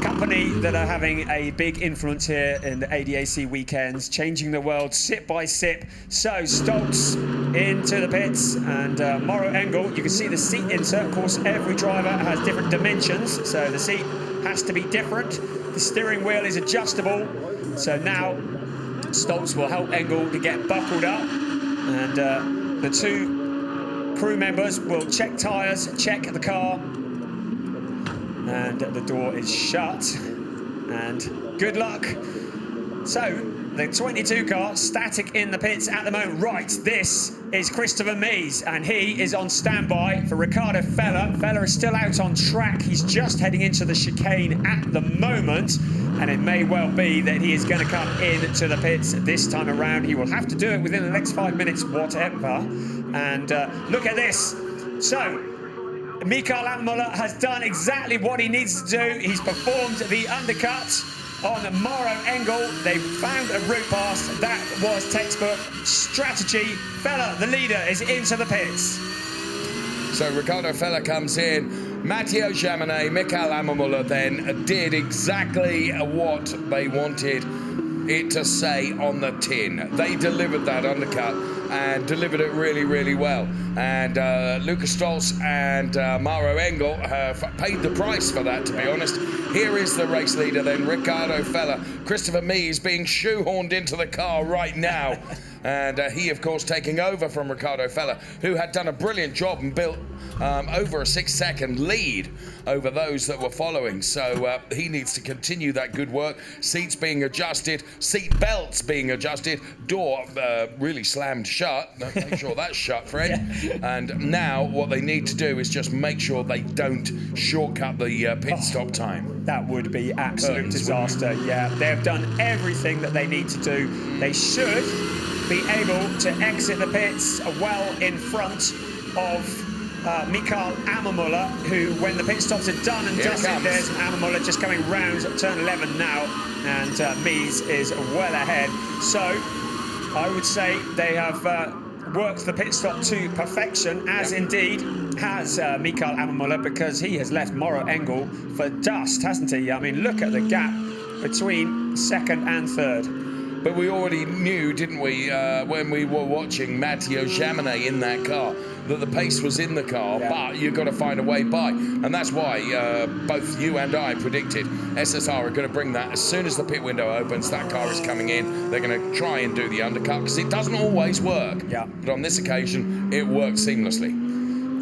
company that are having a big influence here in the ADAC weekends, changing the world sip by sip. So Stoltz into the pits, and Mauro Engel, you can see the seat insert. Of course, every driver has different dimensions, so the seat has to be different. The steering wheel is adjustable, so now Stoltz will help Engel to get buckled up, and the 2 crew members will check tyres, check the car, and the door is shut, and good luck. So the 22 car static in the pits at the moment. Right, this is Christopher Mies, and he is on standby for Riccardo Fella. Fella is still out on track. He's just heading into the chicane at the moment, and it may well be that he is going to come into the pits this time around. He will have to do it within the next 5 minutes, whatever. And look at this. So Mikael Ammermuller has done exactly what he needs to do. He's performed the undercut on Mauro Engel. They found a route pass. That was textbook strategy. Fella, the leader, is into the pits. So Riccardo Fella comes in. Matteo Jaminet, Mikael Ammermuller then did exactly what they wanted it to say on the tin. They delivered that undercut, and delivered it really, really well. And Lucas Stoltz and Mauro Engel have paid the price for that, to be honest. Here is the race leader then, Riccardo Fella. Christopher Mies being shoehorned into the car right now. And he, of course, taking over from Riccardo Fella, who had done a brilliant job and built over a 6-second lead over those that were following. So he needs to continue that good work. Seats being adjusted, seat belts being adjusted, door really slammed shut. Make sure that's shut, friend. Yeah. And now what they need to do is just make sure they don't shortcut the pit stop time. That would be absolute disaster. Yeah, they've done everything that they need to do. They should be able to exit the pits well in front of Mikael Ammermuller, who, when the pit stops are done and dusted, there's Ammermuller just coming round turn 11 now, and Mies is well ahead. So I would say they have worked the pit stop to perfection, as indeed has Mikael Ammermuller, because he has left Mauro Engel for dust, hasn't he? I mean, look at the gap between second and third. But we already knew, didn't we, when we were watching Matteo Jaminet in that car, that the pace was in the car, but you've got to find a way by. And that's why both you and I predicted SSR are going to bring that. As soon as the pit window opens, that car is coming in. They're going to try and do the undercut, because it doesn't always work. Yeah. But on this occasion, it worked seamlessly.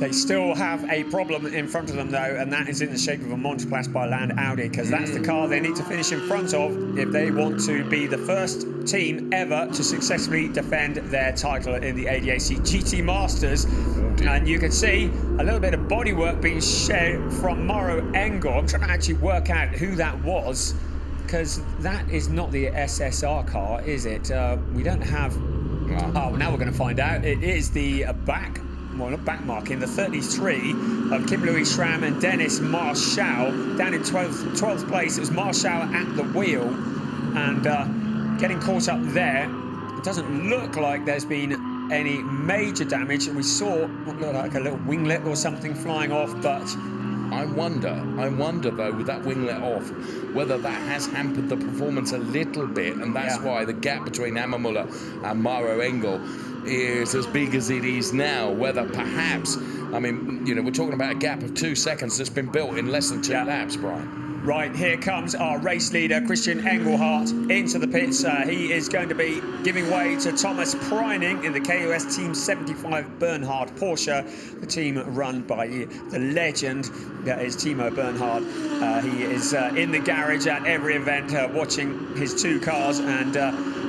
They still have a problem in front of them, though, and that is in the shape of a Monteplas by Land Audi, because that's the car they need to finish in front of if they want to be the first team ever to successfully defend their title in the ADAC GT Masters. And you can see a little bit of bodywork being shed from Mauro Engel. I'm trying to actually work out who that was, because that is not the SSR car, is it? We don't have... Oh, now we're going to find out. It is the back marking, the 33 of Kim Louis Schramm and Dennis Marshall down in 12th place. It was Marshall at the wheel and getting caught up there. It doesn't look like there's been any major damage. We saw what looked like a little winglet or something flying off, but I wonder though, with that winglet off, whether that has hampered the performance a little bit, and that's why the gap between Ammermuller and Mauro Engel is as big as it is now. Whether perhaps, I mean, you know, we're talking about a gap of 2 seconds that's been built in less than 2 laps, Brian. Right, here comes our race leader, Christian Engelhardt, into the pits. He is going to be giving way to Thomas Preining in the KOS Team 75 Bernhard Porsche, the team run by the legend that is Timo Bernhard. He is in the garage at every event, watching his 2 cars, and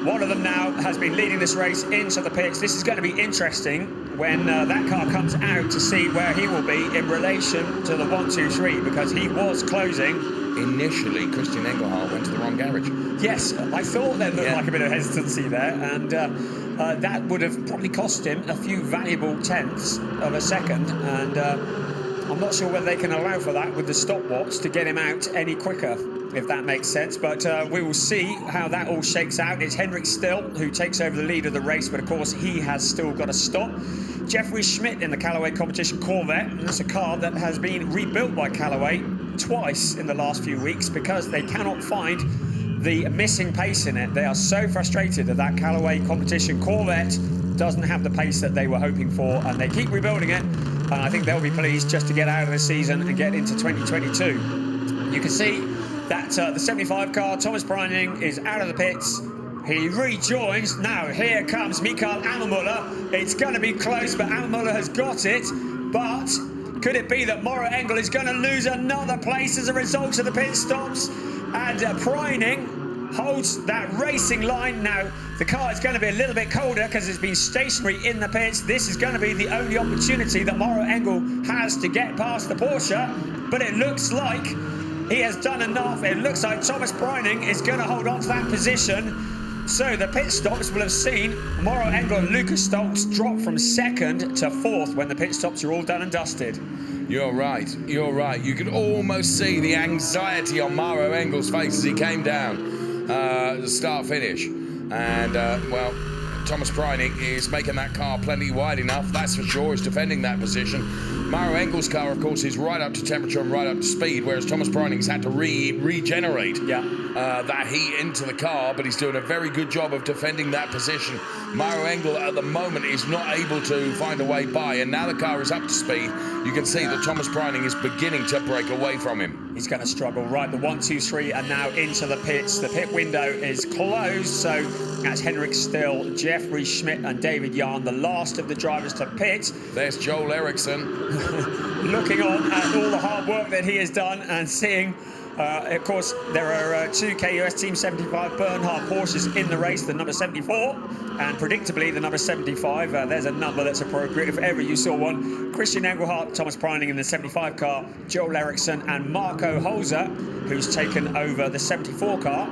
one of them now has been leading this race into the pits. This is going to be interesting when that car comes out, to see where he will be in relation to the 1, 2, 3, because he was closing. Initially, Christian Engelhardt went to the wrong garage. Yes, I thought there looked like a bit of hesitancy there, and that would have probably cost him a few valuable tenths of a second, and I'm not sure whether they can allow for that with the stopwatch to get him out any quicker, if that makes sense. But we will see how that all shakes out. It's Henrik Still who takes over the lead of the race, but of course he has still got to stop. Jeffrey Schmidt in the Callaway Competition Corvette, and that's a car that has been rebuilt by Callaway twice in the last few weeks because they cannot find the missing pace in it. They are so frustrated that that Callaway Competition Corvette doesn't have the pace that they were hoping for, and they keep rebuilding it, and I think they'll be pleased just to get out of the season and get into 2022. You can see that the 75 car, Thomas Preining, is out of the pits. He rejoins. Now here comes Mikael Ammermuller. It's going to be close, but Ammermuller has got it. But could it be that Mauro Engel is going to lose another place as a result of the pit stops? And Preining holds that racing line. Now the car is going to be a little bit colder because it's been stationary in the pits. This is going to be the only opportunity that Mauro Engel has to get past the Porsche. But it looks like he has done enough. It looks like Thomas Preining is going to hold on to that position. So the pit stops will have seen Mauro Engel and Lucas Stoltz drop from 2nd to 4th when the pit stops are all done and dusted. You're right. You could almost see the anxiety on Mauro Engel's face as he came down the start-finish. And, well, Thomas Preining is making that car plenty wide enough, that's for sure. He's defending that position. Mauro Engel's car, of course, is right up to temperature and right up to speed, whereas Thomas Preining's had to regenerate that heat into the car, but he's doing a very good job of defending that position. Mauro Engel, at the moment, is not able to find a way by, and now the car is up to speed. You can see that Thomas Preining is beginning to break away from him. He's going to struggle. Right, the 1, 2, 3 are now into the pits. The pit window is closed, so that's Henrik Still, Jeffrey Schmidt and David Yarn, the last of the drivers to pit. There's Joel Eriksson. Looking on at all the hard work that he has done and seeing, of course, there are 2 KUS Team 75 Bernhard Porsches in the race, the number 74 and predictably the number 75. There's a number that's appropriate if ever you saw one. Christian Engelhardt, Thomas Preining in the 75 car, Joel Eriksson and Marco Holzer, who's taken over the 74 car.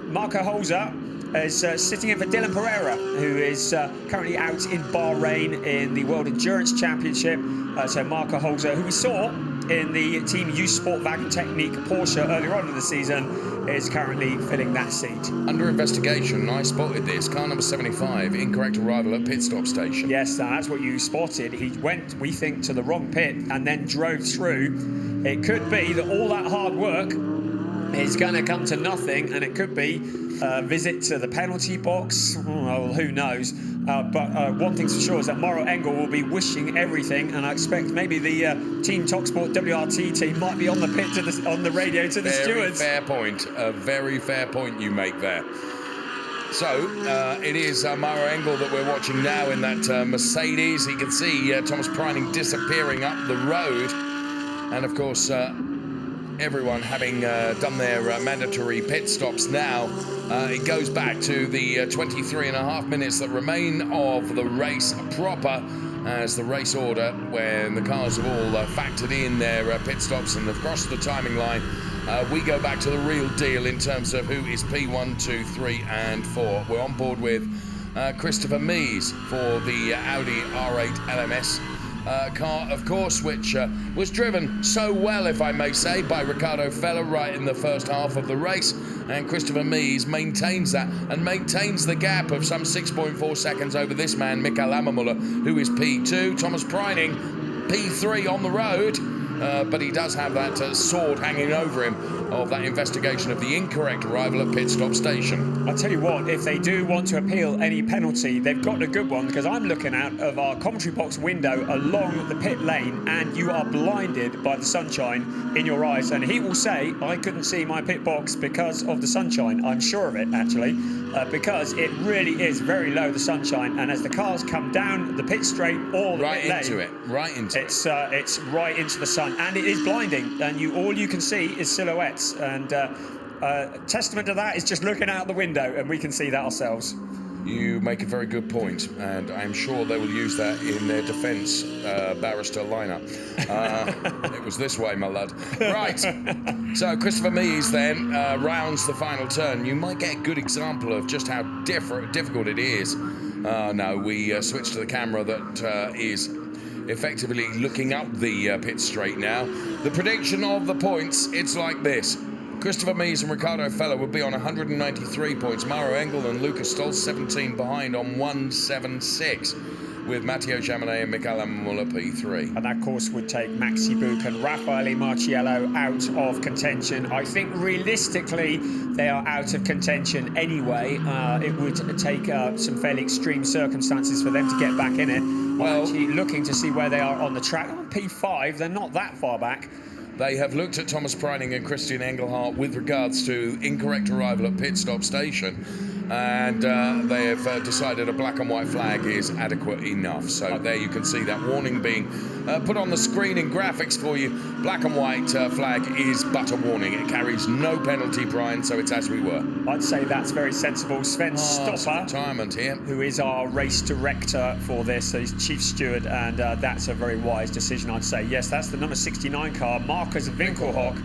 Marco Holzer is sitting in for Dylan Pereira, who is currently out in Bahrain in the World Endurance Championship. So Marco Holzer, who we saw in the Team U Sportwagen Technique Porsche earlier on in the season, is currently filling that seat. Under investigation, I spotted this. Car number 75, incorrect arrival at pit stop station. Yes, that's what you spotted. He went, we think, to the wrong pit and then drove through. It could be that all that hard work is going to come to nothing, and it could be a visit to the penalty box. Well, who knows? But one thing's for sure is that Mauro Engel will be wishing everything, and I expect maybe the Team TalkSport WRT team might be on the pit on the radio to the stewards. Fair point. A very fair point you make there. So it is Mauro Engel that we're watching now in that Mercedes. You can see Thomas Preining disappearing up the road, and of course everyone having done their mandatory pit stops now. It goes back to the 23.5 minutes that remain of the race proper, as the race order, when the cars have all factored in their pit stops and have crossed the timing line. We go back to the real deal in terms of who is P1, 2, 3 and 4. We're on board with Christopher Mies for the Audi R8 LMS car, of course, which was driven so well, if I may say, by Ricardo Feller right in the first half of the race, and Christopher Mies maintains that and maintains the gap of some 6.4 seconds over this man, Mikael Lammermuller, who is P2. Thomas Preining, P3 on the road, but he does have that sword hanging over him of that investigation of the incorrect arrival at pit stop station. I'll tell you what, if they do want to appeal any penalty, they've got a good one, because I'm looking out of our commentary box window along the pit lane, and you are blinded by the sunshine in your eyes. And he will say, I couldn't see my pit box because of the sunshine. I'm sure of it, actually, because it really is very low, the sunshine. And as the cars come down the pit straight or the pit lane, right into it. It's right into the sun, and it is blinding, and all you can see is silhouettes. And testament to that is just looking out the window, and we can see that ourselves. You make a very good point, and I'm sure they will use that in their defence barrister lineup. It was this way, my lad. Right, so Christopher Mies then rounds the final turn. You might get a good example of just how difficult it is. No, we switch to the camera that is effectively looking up the pit straight now. The prediction of the points, it's like this. Christopher Mies and Ricardo Feller would be on 193 points. Mauro Engel and Lucas Stoll 17 behind on 176, with Matteo Jaminet and Mikael Lammermuller P3. And that course would take Maxi Buch and Raffaele Marciello out of contention. I think realistically they are out of contention anyway. It would take some fairly extreme circumstances for them to get back in it. Well, actually looking to see where they are on the track. On P5, they're not that far back. They have looked at Thomas Preining and Christian Engelhardt with regards to incorrect arrival at pit stop station, and they have decided a black and white flag is adequate enough. So there you can see that warning being put on the screen in graphics for you. Black and white flag is but a warning. It carries no penalty, Brian, so it's as we were. I'd say that's very sensible. Sven Stopper, retirement here, who is our race director for this, so he's chief steward, and that's a very wise decision, I'd say. Yes, that's the number 69 car, Marcus Winkelhock.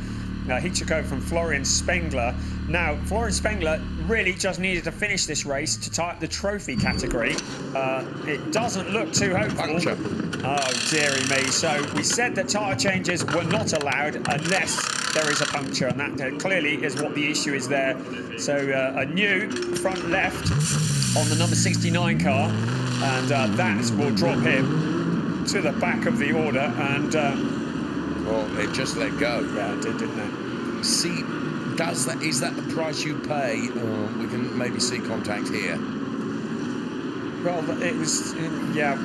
He took over from Florian Spengler. Now, Florian Spengler really just needed to finish this race to tie up the trophy category. It doesn't look too hopeful. Puncture. Oh, dearie me. So we said that tyre changes were not allowed unless there is a puncture, and that clearly is what the issue is there. So a new front left on the number 69 car, and that will drop him to the back of the order, and well, it just let go. Yeah, it did, didn't it? See, is that the price you pay? We can maybe see contact here. Well, it was, yeah,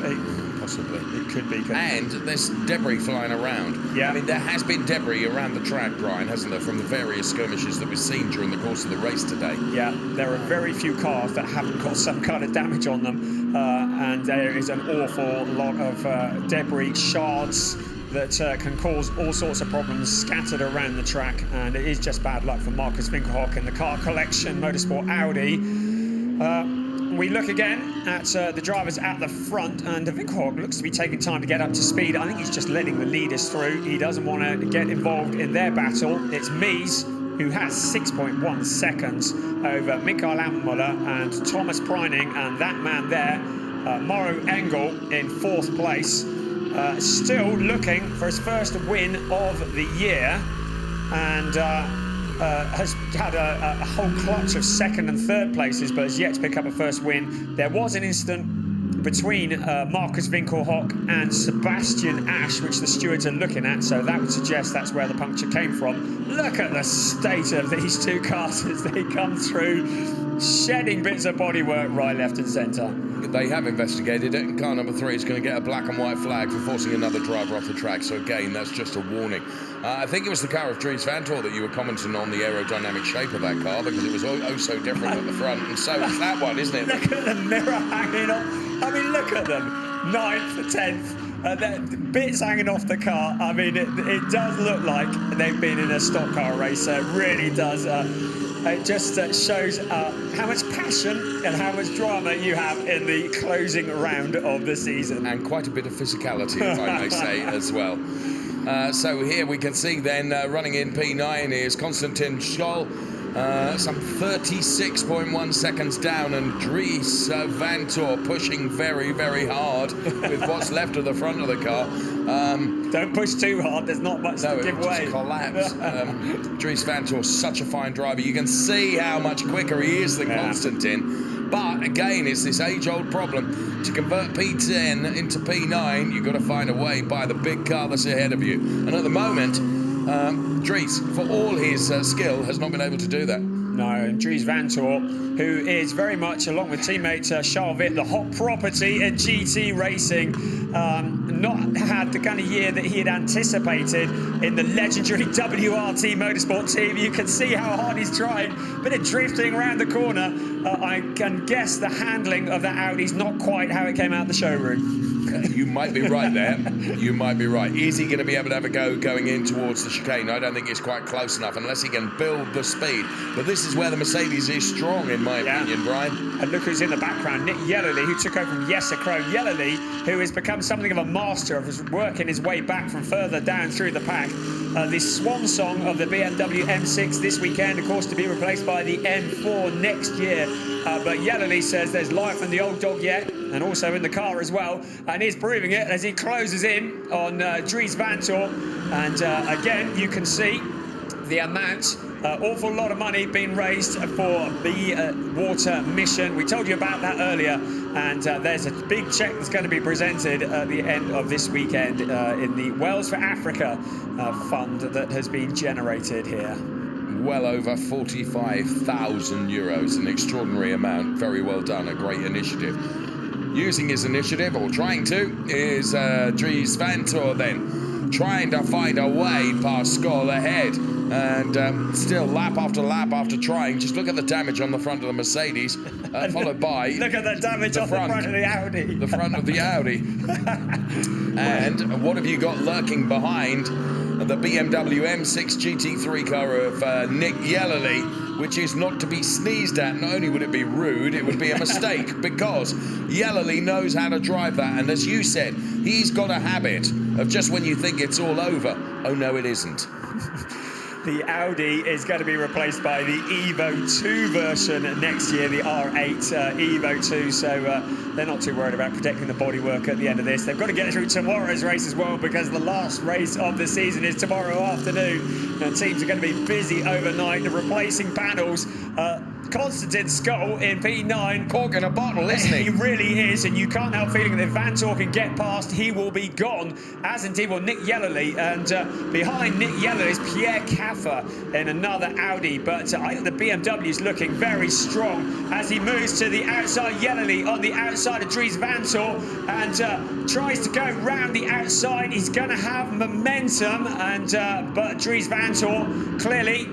possibly. It could be. And there's debris flying around. Yeah. I mean, there has been debris around the track, Brian, hasn't there, from the various skirmishes that we've seen during the course of the race today. Yeah, there are very few cars that haven't got some kind of damage on them, and there is an awful lot of debris, shards that can cause all sorts of problems scattered around the track, and it is just bad luck for Marcus Winkelhock in the car collection Motorsport Audi. We look again at the drivers at the front, and Winkelhock looks to be taking time to get up to speed. I think he's just letting the leaders through. He doesn't want to get involved in their battle. It's Mies who has 6.1 seconds over Mikael Ammermuller and Thomas Preining, and that man there, Mauro Engel, in 4th place. Still looking for his first win of the year, and has had a whole clutch of 2nd and 3rd places, but has yet to pick up a first win. There was an incident between Marcus Winkelhock and Sebastian Ash, which the stewards are looking at, so that would suggest that's where the puncture came from. Look at the state of these two cars as they come through, shedding bits of bodywork right, left and centre. They have investigated it, and car number 3 is going to get a black and white flag for forcing another driver off the track. So again, that's just a warning. I think it was the car of Dries Vanthoor that you were commenting on the aerodynamic shape of that car, because it was oh so different at the front, and so is that one, isn't it? Look at the mirror hanging off. I mean, look at them. 9th, 10th, bits hanging off the car. I mean, it does look like they've been in a stock car race. It really does. It just shows how much passion and how much drama you have in the closing round of the season. And quite a bit of physicality, if I may say, as well. So here we can see then running in P9 is Konstantin Scholl, some 36.1 seconds down, and Dries Vanthoor pushing very, very hard with what's left of the front of the car. Don't push too hard, there's not much to give away. Just collapse. Dries Vanthoor, such a fine driver. You can see how much quicker he is than Konstantin. But again, it's this age-old problem. To convert P10 into P9, you've got to find a way by the big car that's ahead of you. And at the moment, Dries, for all his skill, has not been able to do that. No, and Dries Vanthoor, who is very much, along with teammate Charles Witt, the hot property at GT racing, not had the kind of year that he had anticipated in the legendary WRT Motorsport team. You can see how hard he's trying, but it drifting around the corner. I can guess the handling of that Audi's not quite how it came out the showroom. You might be right there. You might be right. Is he going to be able to have a go going in towards the chicane? I don't think it's quite close enough unless he can build the speed. But this is where the Mercedes is strong, in my opinion, Brian. And look who's in the background. Nick Yellerly, who took over from Jesse Krohn. Yellerly, who has become something of a master of working his way back from further down through the pack. The swan song of the BMW M6 this weekend, of course, to be replaced by the M4 next year. But Yellerly says there's life in the old dog yet, and also in the car as well, and he's proving it as he closes in on Dries Vanthoor. And again, you can see the amount, awful lot of money being raised for the water mission. We told you about that earlier, and there's a big check that's going to be presented at the end of this weekend in the Wells for Africa fund that has been generated here. Well over 45,000 euros, an extraordinary amount. Very well done, a great initiative. Using his initiative, or trying to, is Dries Vanthoor then, trying to find a way past Scholl ahead. And still lap after trying. Just look at the damage on the front of the Mercedes, followed by... Look at the damage on the front of the Audi. The front of the Audi. And what have you got lurking behind the BMW M6 GT3 car of Nick Yellerly, which is not to be sneezed at. Not only would it be rude, it would be a mistake, because Yellerly knows how to drive that. And as you said, he's got a habit of just when you think it's all over, oh no, it isn't. The Audi is going to be replaced by the Evo 2 version next year, the R8 Evo 2, so they're not too worried about protecting the bodywork at the end of this. They've got to get through tomorrow's race as well, because the last race of the season is tomorrow afternoon, and teams are going to be busy overnight replacing panels. Konstantin Skoll in P9. Cork in a bottle, isn't he? He really is, and you can't help feeling that if Vantor can get past, he will be gone, as indeed will Nick Yellerly. And behind Nick Yellerly is Pierre Caffer in another Audi. But I think the BMW is looking very strong as he moves to the outside. Yellerly on the outside of Dries Vantor and tries to go round the outside. He's going to have momentum, and but Dries Vantor clearly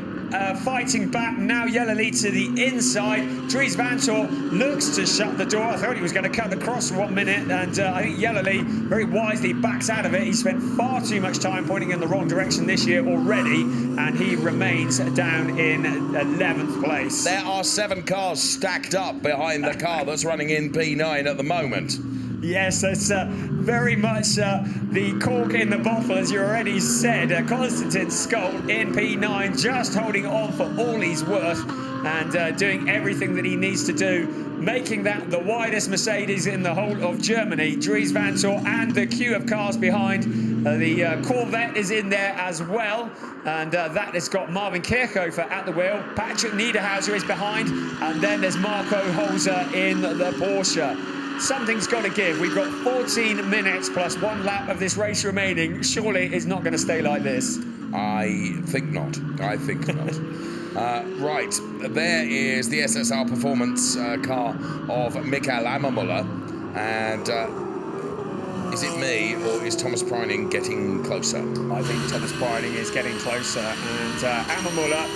fighting back. Now Yellerly to the inside. Dries Vantor looks to shut the door. I thought he was going to cut across for 1 minute, and I think Yellerly very wisely backs out of it. He spent far too much time pointing in the wrong direction this year already, and he remains down in 11th place. There are 7 cars stacked up behind the car that's running in P9 at the moment. Yes, it's very much the cork in the bottle, as you already said. Konstantin Skoll in P9, just holding on for all he's worth and doing everything that he needs to do, making that the widest Mercedes in the whole of Germany. Dries Vantor and the queue of cars behind. The Corvette is in there as well, and that has got Marvin Kirchhofer at the wheel. Patrick Niederhauser is behind, and then there's Marco Holzer in the Porsche. Something's got to give. We've got 14 minutes plus 1 lap of this race remaining. Surely it's not going to stay like this. I think not. I think not. Right, there is the SSR Performance car of Michael Ammermuller. And is it me or is Thomas Preining getting closer? I think Thomas Preining is getting closer. And Ammermuller,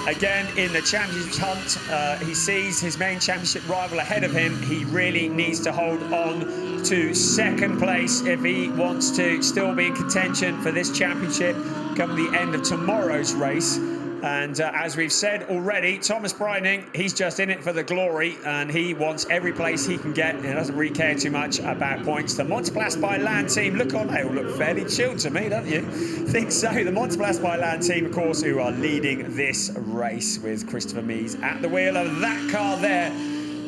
again, in the championship hunt, he sees his main championship rival ahead of him. He really needs to hold on to second place if he wants to still be in contention for this championship come the end of tomorrow's race. And as we've said already, Thomas Preining, he's just in it for the glory, and he wants every place he can get. He doesn't really care too much about points. The Monteplas by Land team, look on, they all look fairly chilled to me, don't you? Think so. The Monteplas by Land team, of course, who are leading this race with Christopher Mies at the wheel of that car there.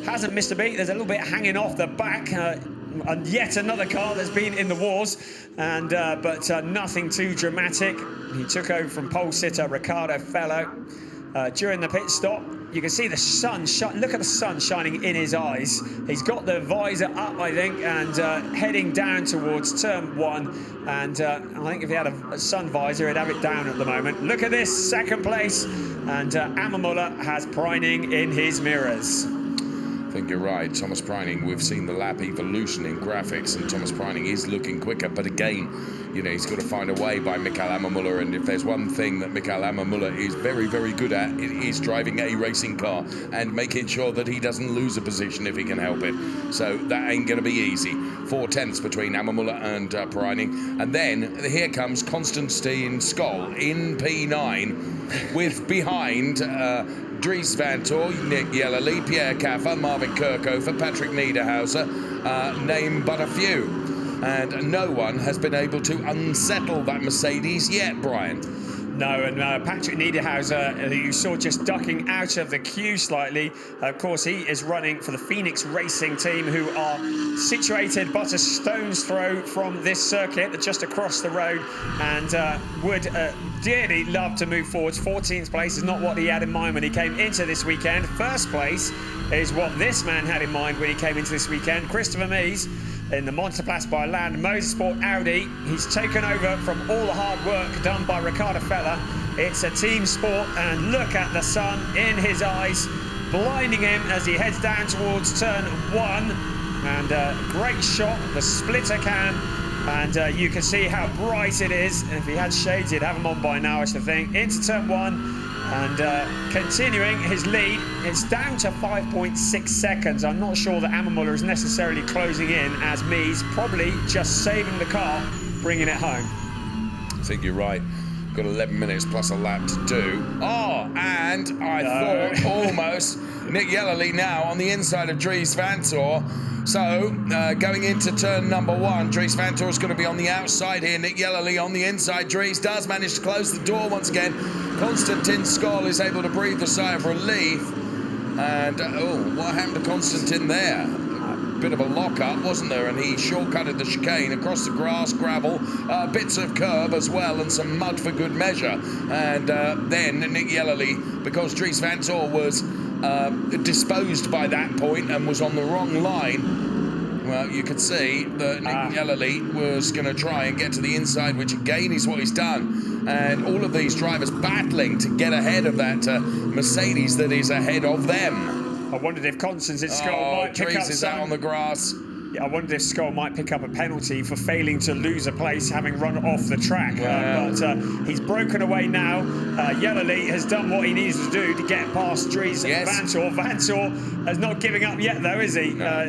Hasn't missed a beat. There's a little bit hanging off the back. And yet another car that's been in the wars, and but nothing too dramatic. He took over from pole sitter Ricardo Fellow during the pit stop. You can see the sun look at the sun shining in his eyes. He's got the visor up, I think, and heading down towards turn 1. And I think if he had a sun visor, he'd have it down at the moment. Look at this, second place, and Ammermuller has Preining in his mirrors. I think you're right, Thomas Preining. We've seen the lap evolution in graphics, and Thomas Preining is looking quicker. But again, you know, he's got to find a way by Michael Ammermuller. And if there's one thing that Michael Ammermuller is very, very good at, it is driving a racing car and making sure that he doesn't lose a position if he can help it. So that ain't going to be easy. 4 tenths between Ammermuller and Preining. And then here comes Konstantin Skoll in P9 with behind Dries Vantor, Nick Yellerly, Pierre Caffer, Marvin Kirchhofer, Patrick Niederhauser, name but a few. And no one has been able to unsettle that Mercedes yet, Brian. No, and Patrick Niederhauser, who you saw just ducking out of the queue slightly, of course, he is running for the Phoenix Racing team, who are situated but a stone's throw from this circuit, just across the road, and would dearly love to move forwards. 14th place is not what he had in mind when he came into this weekend. First place is what this man had in mind when he came into this weekend. Christopher Mies in the Monteplas by Land Motorsport Audi. He's taken over from all the hard work done by Ricardo Feller. It's a team sport, and look at the sun in his eyes, blinding him as he heads down towards turn 1. And great shot, the splitter cam, and you can see how bright it is. If he had shades, he'd have them on by now, I should think. Into turn 1. And continuing his lead, it's down to 5.6 seconds. I'm not sure that Ammermuller is necessarily closing in, as Mies probably just saving the car, bringing it home. I think you're right. Got 11 minutes plus a lap to do. Oh, and I thought almost Nick Yellerly now on the inside of Dries Vantor. So, going into turn number 1, Dries Vantor is going to be on the outside here. Nick Yellerly on the inside. Dries does manage to close the door once again. Konstantin Skoll is able to breathe a sigh of relief. And, what happened to Konstantin there? A bit of a lock-up, wasn't there? And he shortcutted the chicane across the grass, gravel, bits of curb as well, and some mud for good measure. And then Nick Yellerly, because Dries Vantor was disposed by that point and was on the wrong line, well, you could see that Nick Yellerly was going to try and get to the inside, which again is what he's done. And all of these drivers battling to get ahead of that Mercedes that is ahead of them. I wondered if Constantine Scull might pick up is out on the grass. Yeah, I wondered if Scull might pick up a penalty for failing to lose a place, having run off the track. But he's broken away now. Yellerly has done what he needs to do to get past Dries Vanthoor. Vanthoor is not giving up yet, though, is he? No.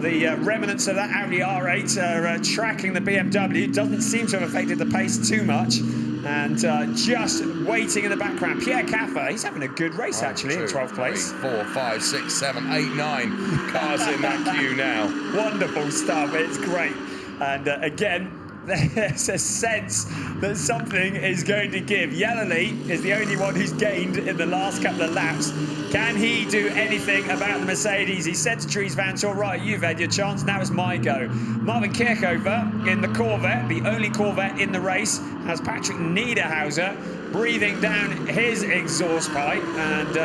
The remnants of that Audi R8 are tracking the BMW. Doesn't seem to have affected the pace too much. And just waiting in the background, Pierre Caffer, he's having a good race actually in 12th place. 3, 4, 5, 6, 7, 8, 9 cars in that queue now. Wonderful stuff, it's great. And again, there's a sense that something is going to give. Yellerly is the only one who's gained in the last couple of laps. Can he do anything about the Mercedes? He said to Dries Vanthoor, right, you've had your chance, now it's my go. Marvin Kirchhofer in the Corvette, the only Corvette in the race, has Patrick Niederhauser breathing down his exhaust pipe, and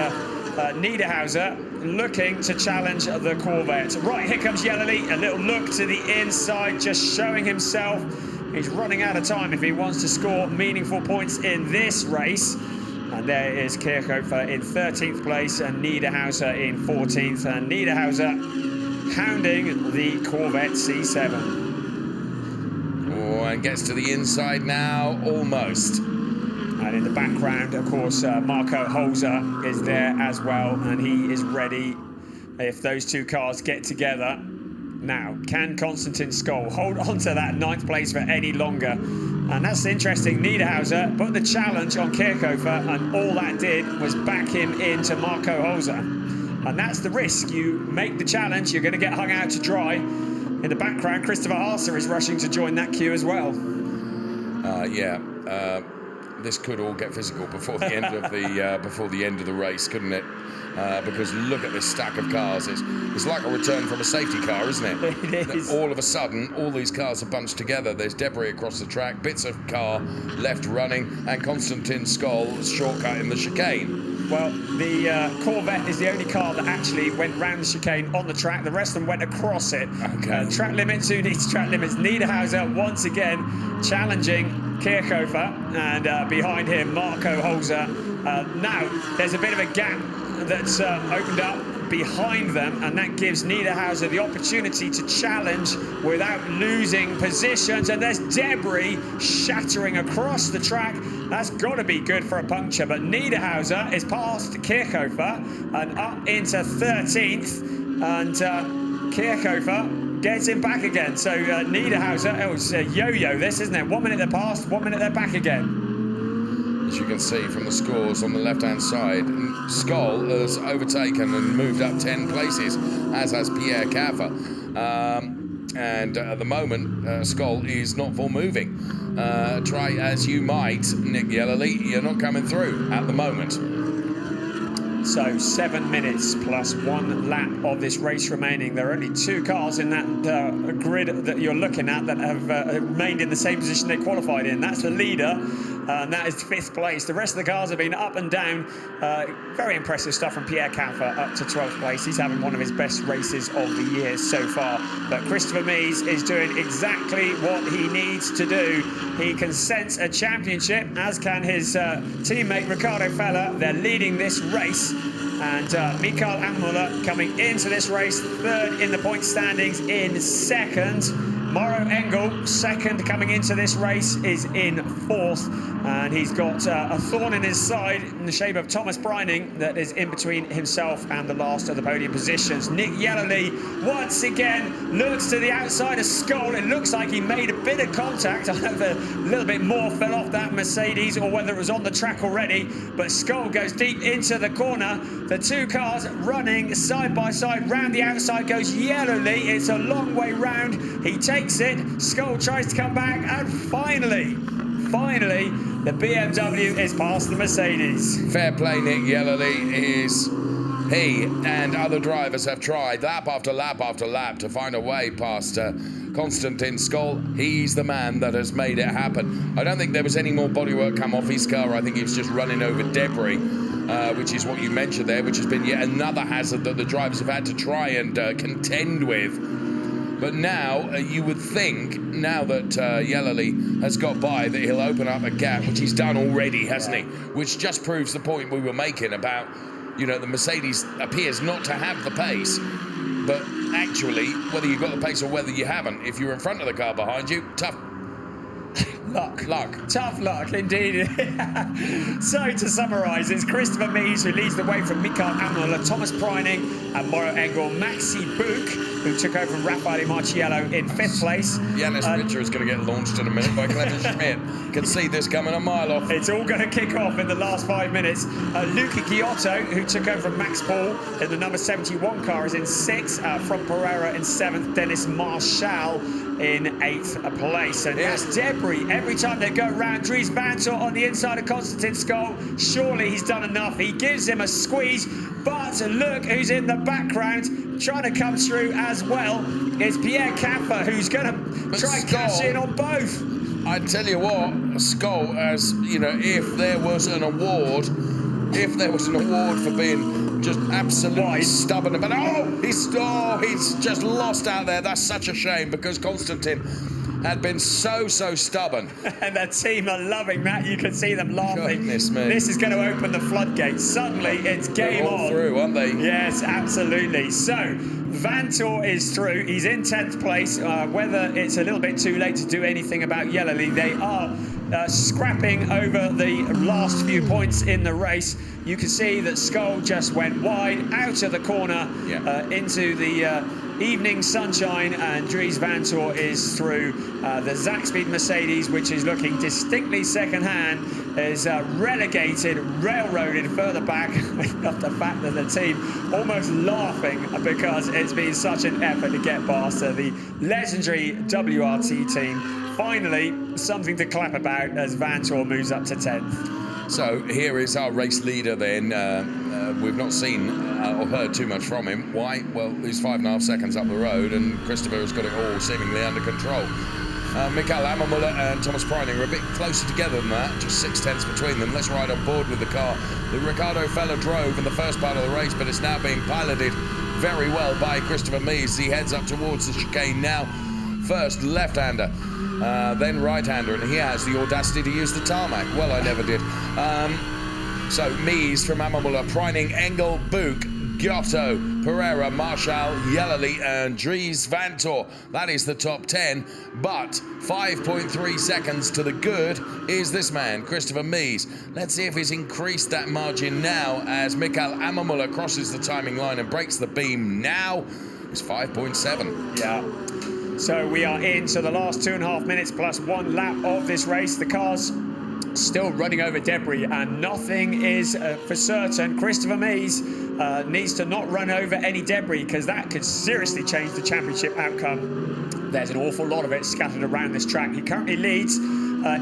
Niederhauser looking to challenge the Corvette. Right, here comes Yellerly, a little look to the inside, just showing himself. He's running out of time if he wants to score meaningful points in this race. And there is Kirchhofer in 13th place and Niederhauser in 14th. And Niederhauser hounding the Corvette C7. Oh, and gets to the inside now, almost. And in the background, of course, Marco Holzer is there as well, and he is ready if those two cars get together. Now, can Constantine Scull hold on to that 9th place for any longer? And that's interesting. Niederhauser put the challenge on Kirchhofer, and all that did was back him into Marco Holzer. And that's the risk. You make the challenge, you're going to get hung out to dry. In the background, Christopher Haase is rushing to join that queue as well. This could all get physical before the end of the race, couldn't it? Because look at this stack of cars. It's like a return from a safety car, isn't it? It is. All of a sudden, all these cars are bunched together. There's debris across the track, bits of car left running, and Constantine Scull's shortcut in the chicane. Well, the Corvette is the only car that actually went round the chicane on the track. The rest of them went across it. Okay. Track limits, who needs track limits? Niederhauser once again challenging Kirchhofer, and behind him Marco Holzer. Now there's a bit of a gap that's opened up behind them, and that gives Niederhauser the opportunity to challenge without losing positions. And there's debris shattering across the track. That's got to be good for a puncture, but Niederhauser is past Kirchhofer and up into 13th, and Kirchhofer gets him back again. So Niederhauser, it's a yo-yo this, isn't it? 1 minute they're past, 1 minute they're back again. As you can see from the scores on the left-hand side, Scull has overtaken and moved up 10 places, as has Pierre Caffer. And at the moment, Scull is not for moving. Try as you might, Nick Yellerly, you're not coming through at the moment. So 7 minutes plus 1 lap of this race remaining. There are only 2 cars in that grid that you're looking at that have remained in the same position they qualified in. That's the leader, and that is 5th place. The rest of the cars have been up and down. Very impressive stuff from Pierre Caffer up to 12th place. He's having one of his best races of the year so far. But Christopher Mies is doing exactly what he needs to do. He can sense a championship, as can his teammate Ricardo Feller. They're leading this race. And Mikael Ammuller coming into this race 3rd in the point standings in 2nd. Mauro Engel, 2nd coming into this race, is in 4th, and he's got a thorn in his side in the shape of Thomas Breining that is in between himself and the last of the podium positions. Nick Yellerly once again looks to the outside of Scull. It looks like he made a bit of contact. I don't know if a little bit more fell off that Mercedes or whether it was on the track already, but Scull goes deep into the corner. The 2 cars running side by side. Round the outside goes Yellerly. It's a long way round. He takes it. Scull tries to come back, and finally, the BMW is past the Mercedes. Fair play, Nick Yellerly is He and other drivers have tried lap after lap after lap to find a way past Konstantin Skoll. He's the man that has made it happen. I don't think there was any more bodywork come off his car. I think he was just running over debris, which is what you mentioned there, which has been yet another hazard that the drivers have had to try and contend with. But now, you would think, now that Yelali has got by, that he'll open up a gap, which he's done already, hasn't he? Which just proves the point we were making about, you know, the Mercedes appears not to have the pace, but actually, whether you've got the pace or whether you haven't, if you're in front of the car behind you, tough luck. Tough luck, indeed. So, to summarise, it's Christopher Mies who leads the way from Mikael Ammerle, Thomas Preining and Mauro Engel. Maxi Buch, who took over from Raffaele Marciello in 5th place. Yannis Richter is going to get launched in a minute by Clement Schmidt. Can see this coming a mile off. It's all going to kick off in the last 5 minutes. Luca Giotto, who took over from Max Paul in the number 71 car, is in 6th. From Pereira in 7th. Dennis Marshall in 8th place. And that's debris. Every time they go round, Dries Vanthoor on the inside of Konstantin Skoll. Surely he's done enough. He gives him a squeeze. But look who's in the background, trying to come through as well. It's Pierre Caffer, who's going to try and cash in on both. I tell you what, Skoll, as you know, if there was an award for being just absolutely stubborn about, he's just lost out there. That's such a shame, because Konstantin had been so stubborn. And the team are loving that. You can see them laughing. Goodness me. This is going to open the floodgates. Suddenly, it's game They're all on. through, aren't they? Yes, absolutely. So, Vanthoor is through. He's in 10th place. Whether it's a little bit too late to do anything about Yelali, they are scrapping over the last few points in the race. You can see that Skoll just went wide out of the corner into the evening sunshine, and Dries Vanthoor is through. The Zakspeed Mercedes, which is looking distinctly second-hand, is relegated, railroaded further back. Of the fact that the team almost laughing because it's been such an effort to get past the legendary WRT team. Finally, something to clap about as Vanthoor moves up to 10th. So here is our race leader then. We've not seen or heard too much from him. Why? Well, he's 5.5 seconds up the road, and Christopher has got it all seemingly under control. Mikael Ammerle and Thomas Preining are a bit closer together than that, just 0.6 between them. Let's ride on board with the car. The Ricardo fella drove in the first part of the race, but it's now being piloted very well by Christopher Mies. He heads up towards the chicane now. First left-hander, then right-hander, and he has the audacity to use the tarmac. Well, I never did. So Mies from Ammerle, Preining, Engel, Buch, Giotto, Pereira, Marshall, Yelali and Dries Vanthoor. That is the top 10, but 5.3 seconds to the good is this man, Christopher Mies. Let's see if he's increased that margin now as Mikael Ammerle crosses the timing line and breaks the beam now. It's 5.7. Yeah. So we are into the last 2.5 minutes plus 1 lap of this race. The car's still running over debris, and nothing is for certain. Christopher Mies needs to not run over any debris, because that could seriously change the championship outcome. There's an awful lot of it scattered around this track. He currently leads.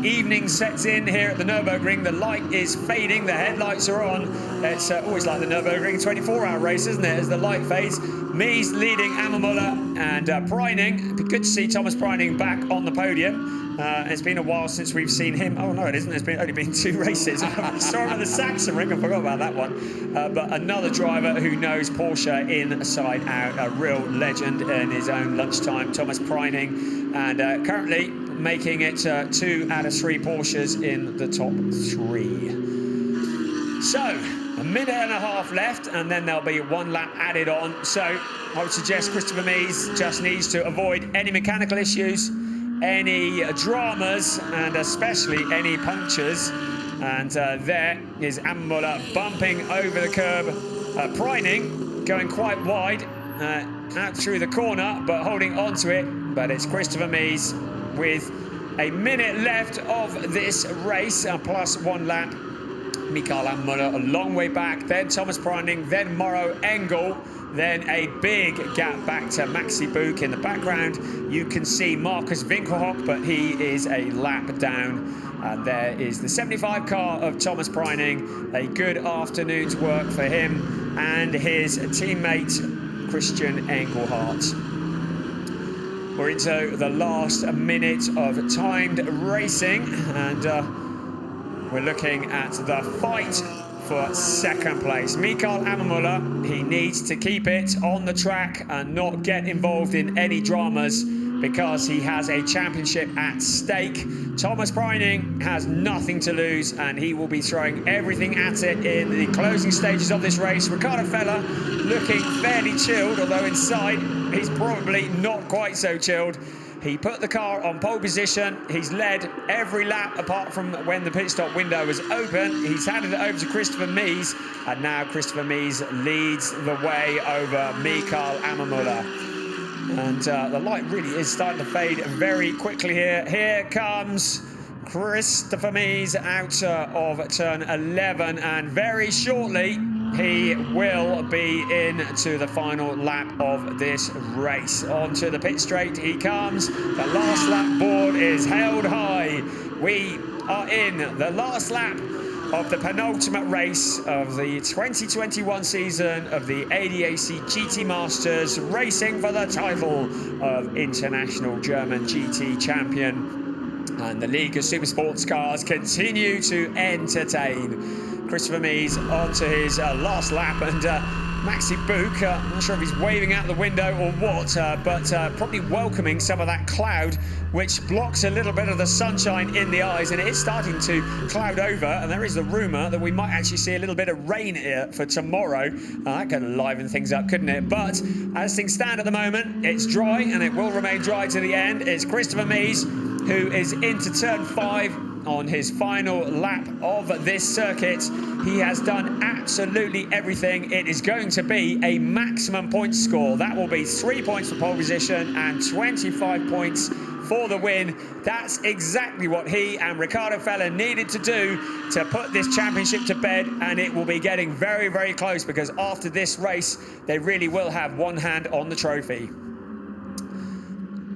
Evening sets in here at the Nürburgring. The light is fading. The headlights are on. It's always like the Nürburgring 24-hour race, isn't it? As the light fades. Mies leading Ammerle and Preining. It'd be good to see Thomas Preining back on the podium. It's been a while since we've seen him. Oh, no, it isn't. It's only been 2 races. I saw him at the Sachsenring. I forgot about that one. But another driver who knows Porsche inside out. A real legend in his own lunchtime, Thomas Preining. And currently making it 2 out of 3 Porsches in the top 3. So, 1.5 minutes left, and then there'll be 1 lap added on. So, I would suggest Christopher Mies just needs to avoid any mechanical issues, any dramas, and especially any punctures. And there is Ammerle bumping over the curb. Preining going quite wide out through the corner, but holding on to it. But it's Christopher Mies with a minute left of this race, plus 1 lap. Mikael Ammerle a long way back, then Thomas Preining, then Mauro Engel, then a big gap back to Maxi Buch in the background. You can see Marcus Winkelhock, but he is a lap down. And there is the 75 car of Thomas Preining. A good afternoon's work for him. and his teammate Christian Engelhardt. We're into the last minute of timed racing, and we're looking at the fight for second place. Mikael Ammermuller, he needs to keep it on the track and not get involved in any dramas because he has a championship at stake. Thomas Preining has nothing to lose and he will be throwing everything at it in the closing stages of this race. Ricardo Feller looking fairly chilled, although inside he's probably not quite so chilled. He put the car on pole position. He's led every lap apart from when the pit stop window was open. He's handed it over to Christopher Mies, and now Christopher Mies leads the way over Mikael Ammermuller. And the light really is starting to fade very quickly here. Here comes Christopher Mies out of turn 11, and very shortly he will be into the final lap of this race. Onto the pit straight he comes. The last lap board is held high. We are in the last lap of the penultimate race of the 2021 season of the ADAC GT Masters, racing for the title of International German GT Champion. And the League of Supersports cars continue to entertain. Christopher Mies onto his last lap, and Maxi Book, I'm not sure if he's waving out the window or what, but probably welcoming some of that cloud which blocks a little bit of the sunshine in the eyes, and it is starting to cloud over, and there is the rumour that we might actually see a little bit of rain here for tomorrow. That could liven things up, couldn't it? But as things stand at the moment, it's dry, and it will remain dry to the end. It's Christopher Mies who is into turn 5 on his final lap of this circuit. He has done absolutely everything. It is going to be a maximum point score. That will be 3 points for pole position and 25 points for the win. That's exactly what he and Ricardo Feller needed to do to put this championship to bed, and it will be getting very, very close, because after this race they really will have one hand on the trophy.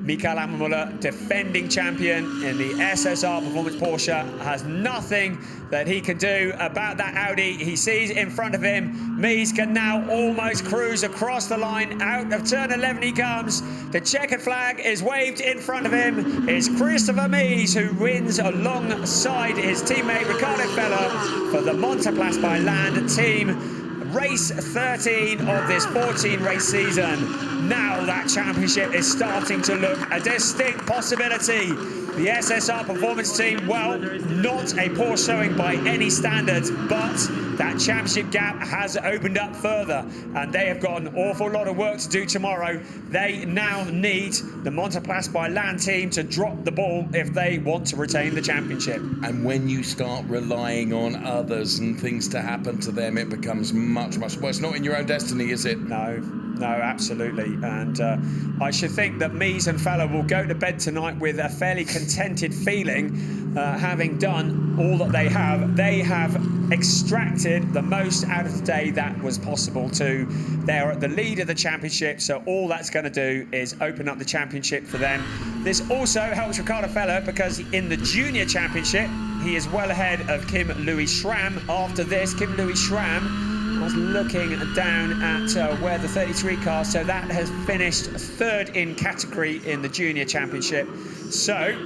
Mikael Ammermuller, defending champion in the SSR Performance Porsche, has nothing that he can do about that Audi. He sees in front of him. Mies can now almost cruise across the line. Out of turn 11 he comes. The checkered flag is waved in front of him. It's Christopher Mies who wins alongside his teammate Ricardo Feller for the Monteplas by Land team. Race 13 of this 14 race season. Now that championship is starting to look a distinct possibility. The SSR Performance team, well, not a poor showing by any standards, but that championship gap has opened up further, and they have got an awful lot of work to do tomorrow. They now need the Monteplas by Land team to drop the ball if they want to retain the championship. And when you start relying on others and things to happen to them, it becomes much, much worse. It's not in your own destiny, is it? No, absolutely. And I should think that Mies and Feller will go to bed tonight with a fairly contented feeling, having done all that they have. They have extracted the most out of the day that was possible to. They're at the lead of the championship, so all that's going to do is open up the championship for them. This also helps Ricardo Feller, because in the junior championship, he is well ahead of Kim Louis Schramm. After this, Kim Louis Schramm was looking down at where the 33 car, so that has finished third in category in the junior championship. So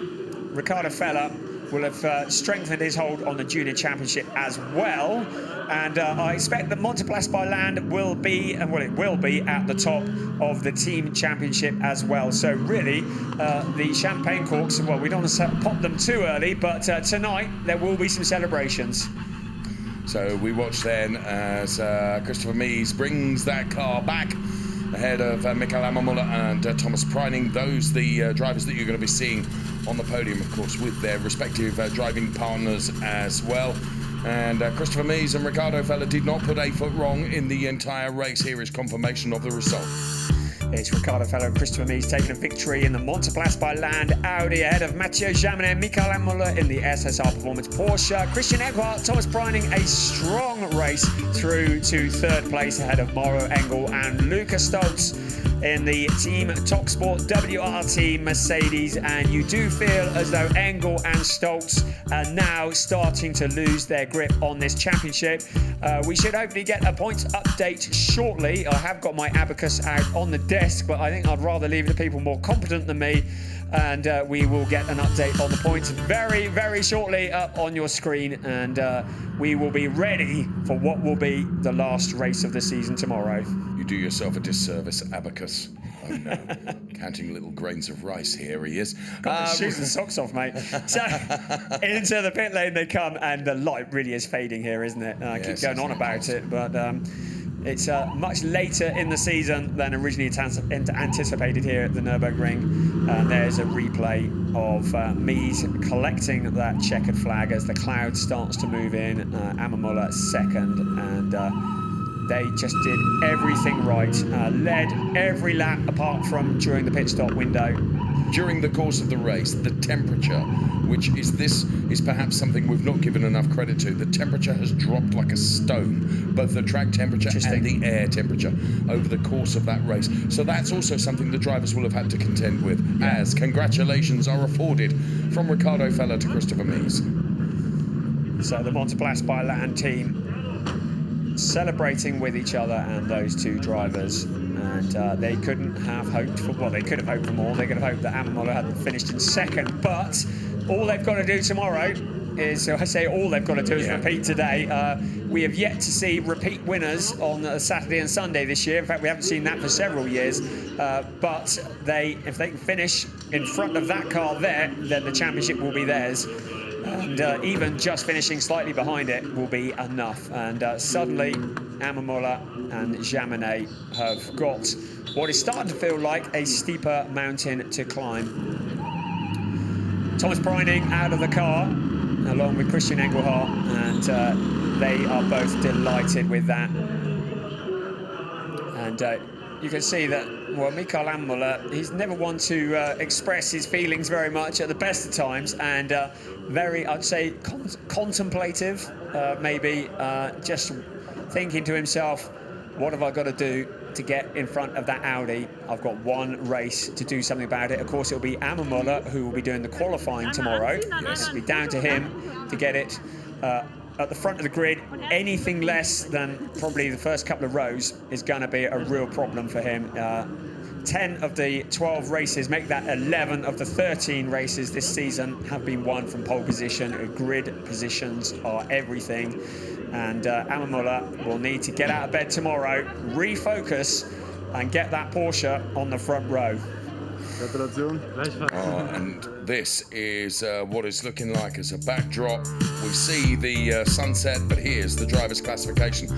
Ricardo Feller will have strengthened his hold on the junior championship as well, and I expect that Monteplas by Land will be, well, it will be at the top of the team championship as well. So really, the champagne corks, well, we don't want to pop them too early, but tonight there will be some celebrations. So we watch then as Christopher Mies brings that car back ahead of Mikael Ammermuller and Thomas Preining. Those the drivers that you're going to be seeing on the podium, of course, with their respective driving partners as well. And Christopher Mies and Ricardo Feller did not put a foot wrong in the entire race. Here is confirmation of the result. It's Ricardo Feller and Christopher Mies taking a victory in the Monteplas by Land Audi ahead of Mathieu Jaminet and Mikael Ammermuller in the SSR Performance Porsche. Christian Engelhardt, Thomas Preining, a strong race through to third place ahead of Mauro Engel and Lucas Stoltz. in the Team TalkSport WRT Mercedes, and you do feel as though Engel and Stoltz are now starting to lose their grip on this championship. We should hopefully get a points update shortly. I have got my abacus out on the desk, but I think I'd rather leave it to people more competent than me, and we will get an update on the points very, very shortly up on your screen, and we will be ready for what will be the last race of the season tomorrow. You do yourself a disservice, abacus. Oh no, counting little grains of rice. Here he is. Got the shoes and socks off, mate. So into the pit lane they come, and the light really is fading here, isn't it? I keep going on about it, but it's much later in the season than originally anticipated here at the Nürburgring. There's a replay of Mies collecting that checkered flag as the cloud starts to move in. Ammermuller second, and they just did everything right. Led every lap apart from during the pit stop window. During the course of the race, the temperature, which is perhaps something we've not given enough credit to, the temperature has dropped like a stone, both the track temperature and the air temperature over the course of that race. So that's also something the drivers will have had to contend with, as congratulations are afforded from Ricardo Feller to Christopher Mies. So the Monteplas by Land team celebrating with each other and those two drivers, and they couldn't have hoped for, well, they could have hoped for more. They could have hoped that Ammermuller hadn't finished in second, but all they've got to do tomorrow is, so I say all they've got to do is repeat today. We have yet to see repeat winners on Saturday and Sunday this year. In fact, we haven't seen that for several years, but if they can finish in front of that car there, then the championship will be theirs. And even just finishing slightly behind it will be enough. And suddenly, Ammermuller and Jaminet have got what is starting to feel like a steeper mountain to climb. Thomas Breining out of the car, along with Christian Engelhardt, and they are both delighted with that. And you can see that, well, Mikael Ammermuller, he's never one to express his feelings very much at the best of times, and very, I'd say, contemplative, maybe, just thinking to himself, what have I got to do to get in front of that Audi? I've got one race to do something about it. Of course, it'll be Ammermuller who will be doing the qualifying tomorrow. Yes. It'll be down to him to get it at the front of the grid. Anything less than probably the first couple of rows is going to be a real problem for him. 10 of the 12 races, make that 11 of the 13 races this season, have been won from pole position. Grid positions are everything, and Ammermuller will need to get out of bed tomorrow, refocus, and get that Porsche on the front row. And this is what it's looking like as a backdrop. We see the sunset, but here's the driver's classification.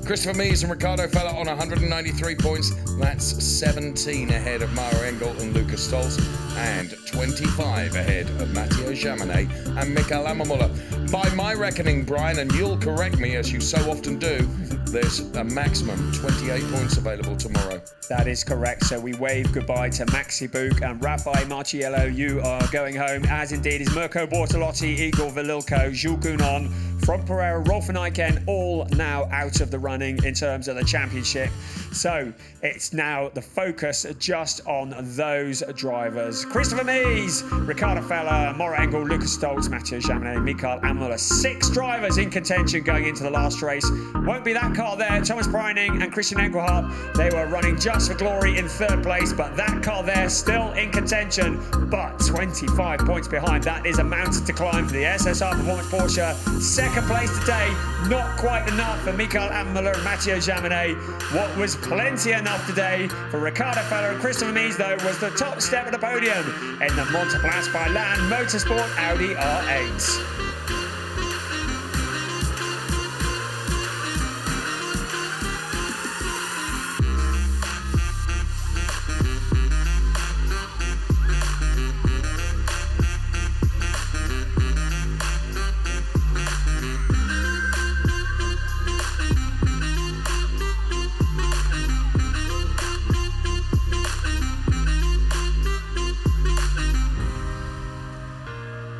Christopher Mies and Ricardo Feller on 193 points. That's 17 ahead of Maro Engel and Lucas Stoltz, and 25 ahead of Matteo Jaminet and Mikael Ammermuller. By my reckoning, Brian, and you'll correct me as you so often do, there's a maximum 28 points available tomorrow. That is correct. So we wave goodbye to Maxi Buk and Raffaele Marciello. You are going home, as indeed is Mirko Bortolotti, Igor Vililko, Jules Gounon, Frank Pereira, Rolf and Eichen, all now out of the running in terms of the championship. So it's now the focus just on those drivers. Christopher Mies, Ricardo Feller, Maro Engel, Lucas Stoltz, Matteo Jaminet, Mikael Ammermuller. 6 drivers in contention going into the last race. Won't be that car there. Thomas Breining and Christian Engelhardt, they were running just for glory in 3rd place, but that car there still in contention, but 25 points behind. That is a mountain to climb for the SSR Performance Porsche. 2nd place today, not quite enough for Mikael Ammermuller and Matteo Jaminet. What was plenty enough today for Ricardo Feller and Christopher Mies, though, was the top step of the podium in the Monteplas by Land Motorsport Audi R8.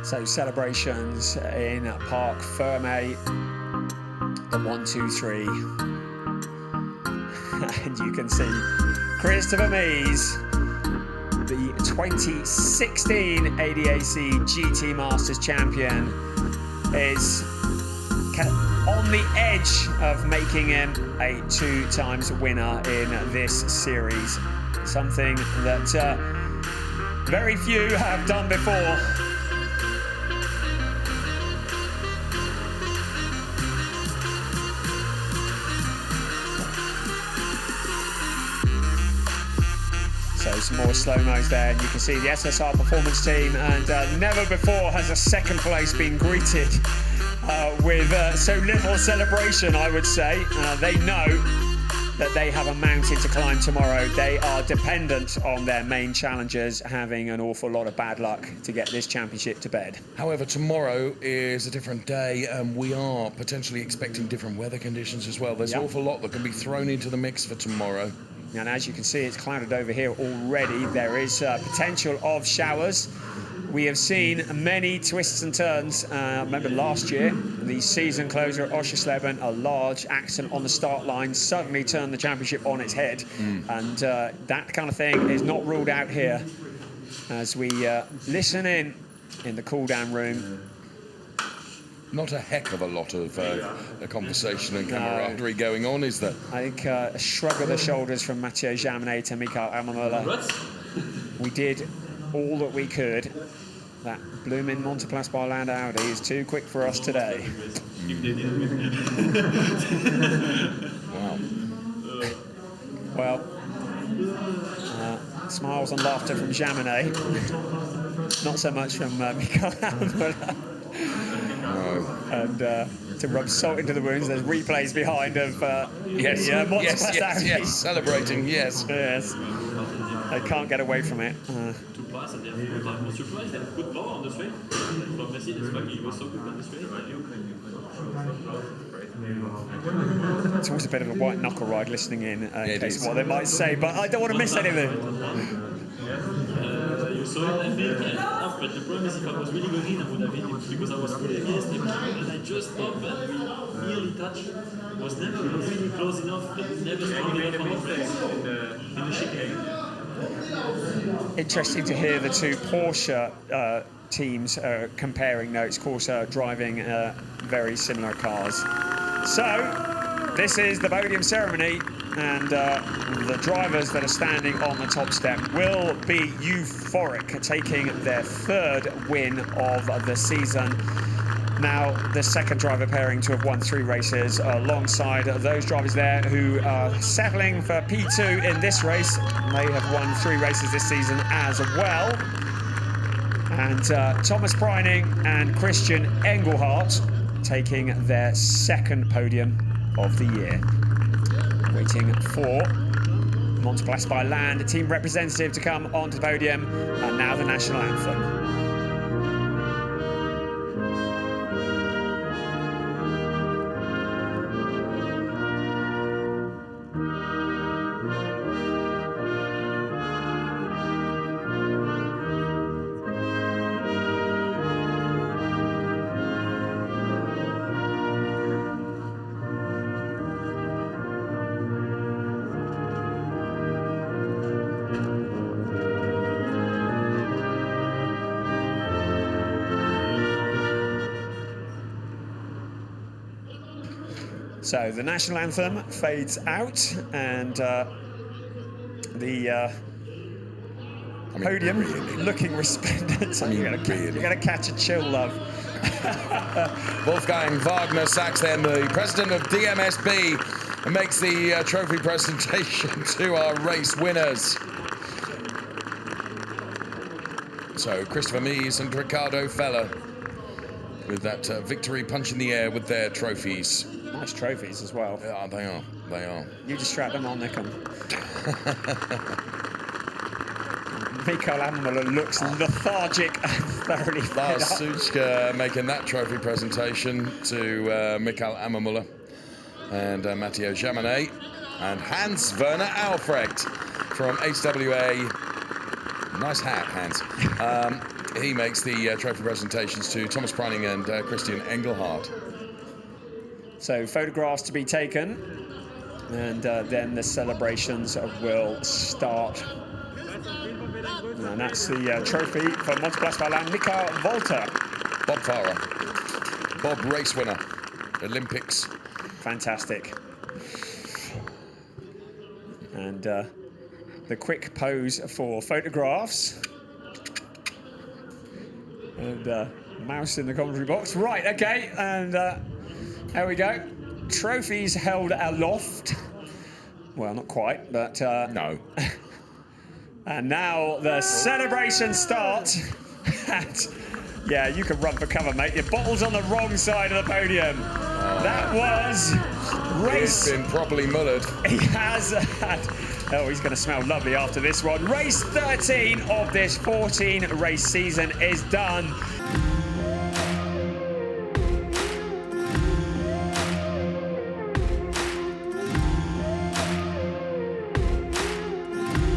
So celebrations in Parc Ferme, the 1, 2, 3. And you can see Christopher Mies, the 2016 ADAC GT Masters champion, is on the edge of making him a 2-times winner in this series. Something that very few have done before. So some more slow-mos there, and you can see the SSR Performance team, and never before has a second place been greeted with so little celebration, I would say. They know that they have a mountain to climb tomorrow. They are dependent on their main challengers having an awful lot of bad luck to get this championship to bed. However, tomorrow is a different day, and we are potentially expecting different weather conditions as well. There's an awful lot that can be thrown into the mix for tomorrow. And as you can see, it's clouded over here already. There is potential of showers. We have seen many twists and turns. Remember last year, the season closer at Oschersleben, a large accident on the start line suddenly turned the championship on its head. And that kind of thing is not ruled out here as we listen in the cool-down room. Not a heck of a lot of conversation and camaraderie going on, is there? I think a shrug of the shoulders from Matteo Jaminet to Mikael Ammermuller. We did all that we could. That blooming Monteplas by Land Audi is too quick for us today. Wow. Well, smiles and laughter from Jaminet. Not so much from Mikael Ammermuller. No. And to rub salt into the wounds, there's replays behind of yes, celebrating, yes. Yes. They can't get away from it. It's always a bit of a white knuckle ride listening in case of what they might say, but I don't want to miss anything. You saw it and but the problem is if I was really going in, I would have hit it because I was fully against him and I just stopped and we nearly touched. It was never really close enough, but never strong enough on the brakes in the chicane. Interesting to hear the two Porsche teams comparing notes. Of course, driving very similar cars. So, this is the podium ceremony, and the drivers that are standing on the top step will be euphoric, taking their 3rd win of the season. Now, the second driver pairing to have won 3 races alongside those drivers there who are settling for P2 in this race. They have won 3 races this season as well. And Thomas Preining and Christian Engelhardt taking their 2nd podium of the year. Waiting for Monteplas by Land, team representative, to come onto the podium, and now the national anthem. So the national anthem fades out, and the podium looking resplendent. You're going to catch a chill, love. Wolfgang Wagner Sachs, then the president of DMSB, makes the trophy presentation to our race winners. So Christopher Mies and Ricardo Feller with that victory punch in the air with their trophies. Nice trophies as well. Yeah, they are. They are. You distract them, I'll nick them. Mikael Ammermuller looks lethargic and thoroughly fed Lars up. Suchka making that trophy presentation to Mikael Ammermuller and Matteo Jaminet and Hans Werner Albrecht from HWA. Nice hat, Hans. He makes the trophy presentations to Thomas Preining and Christian Engelhardt. So photographs to be taken And then the celebrations will start. And that's the trophy for Motorcross Nika Volta. Bob Farah. Bob, race winner. Olympics. Fantastic. And the quick pose for photographs. And mouse in the commentary box. Right, okay, and there we go. Trophies held aloft. Well, not quite, but... No. And now the celebration starts. Yeah, you can run for cover, mate. Your bottle's on the wrong side of the podium. That was race... He's been properly mullered. He has had... Oh, he's going to smell lovely after this one. Race 13 of this 14-race season is done.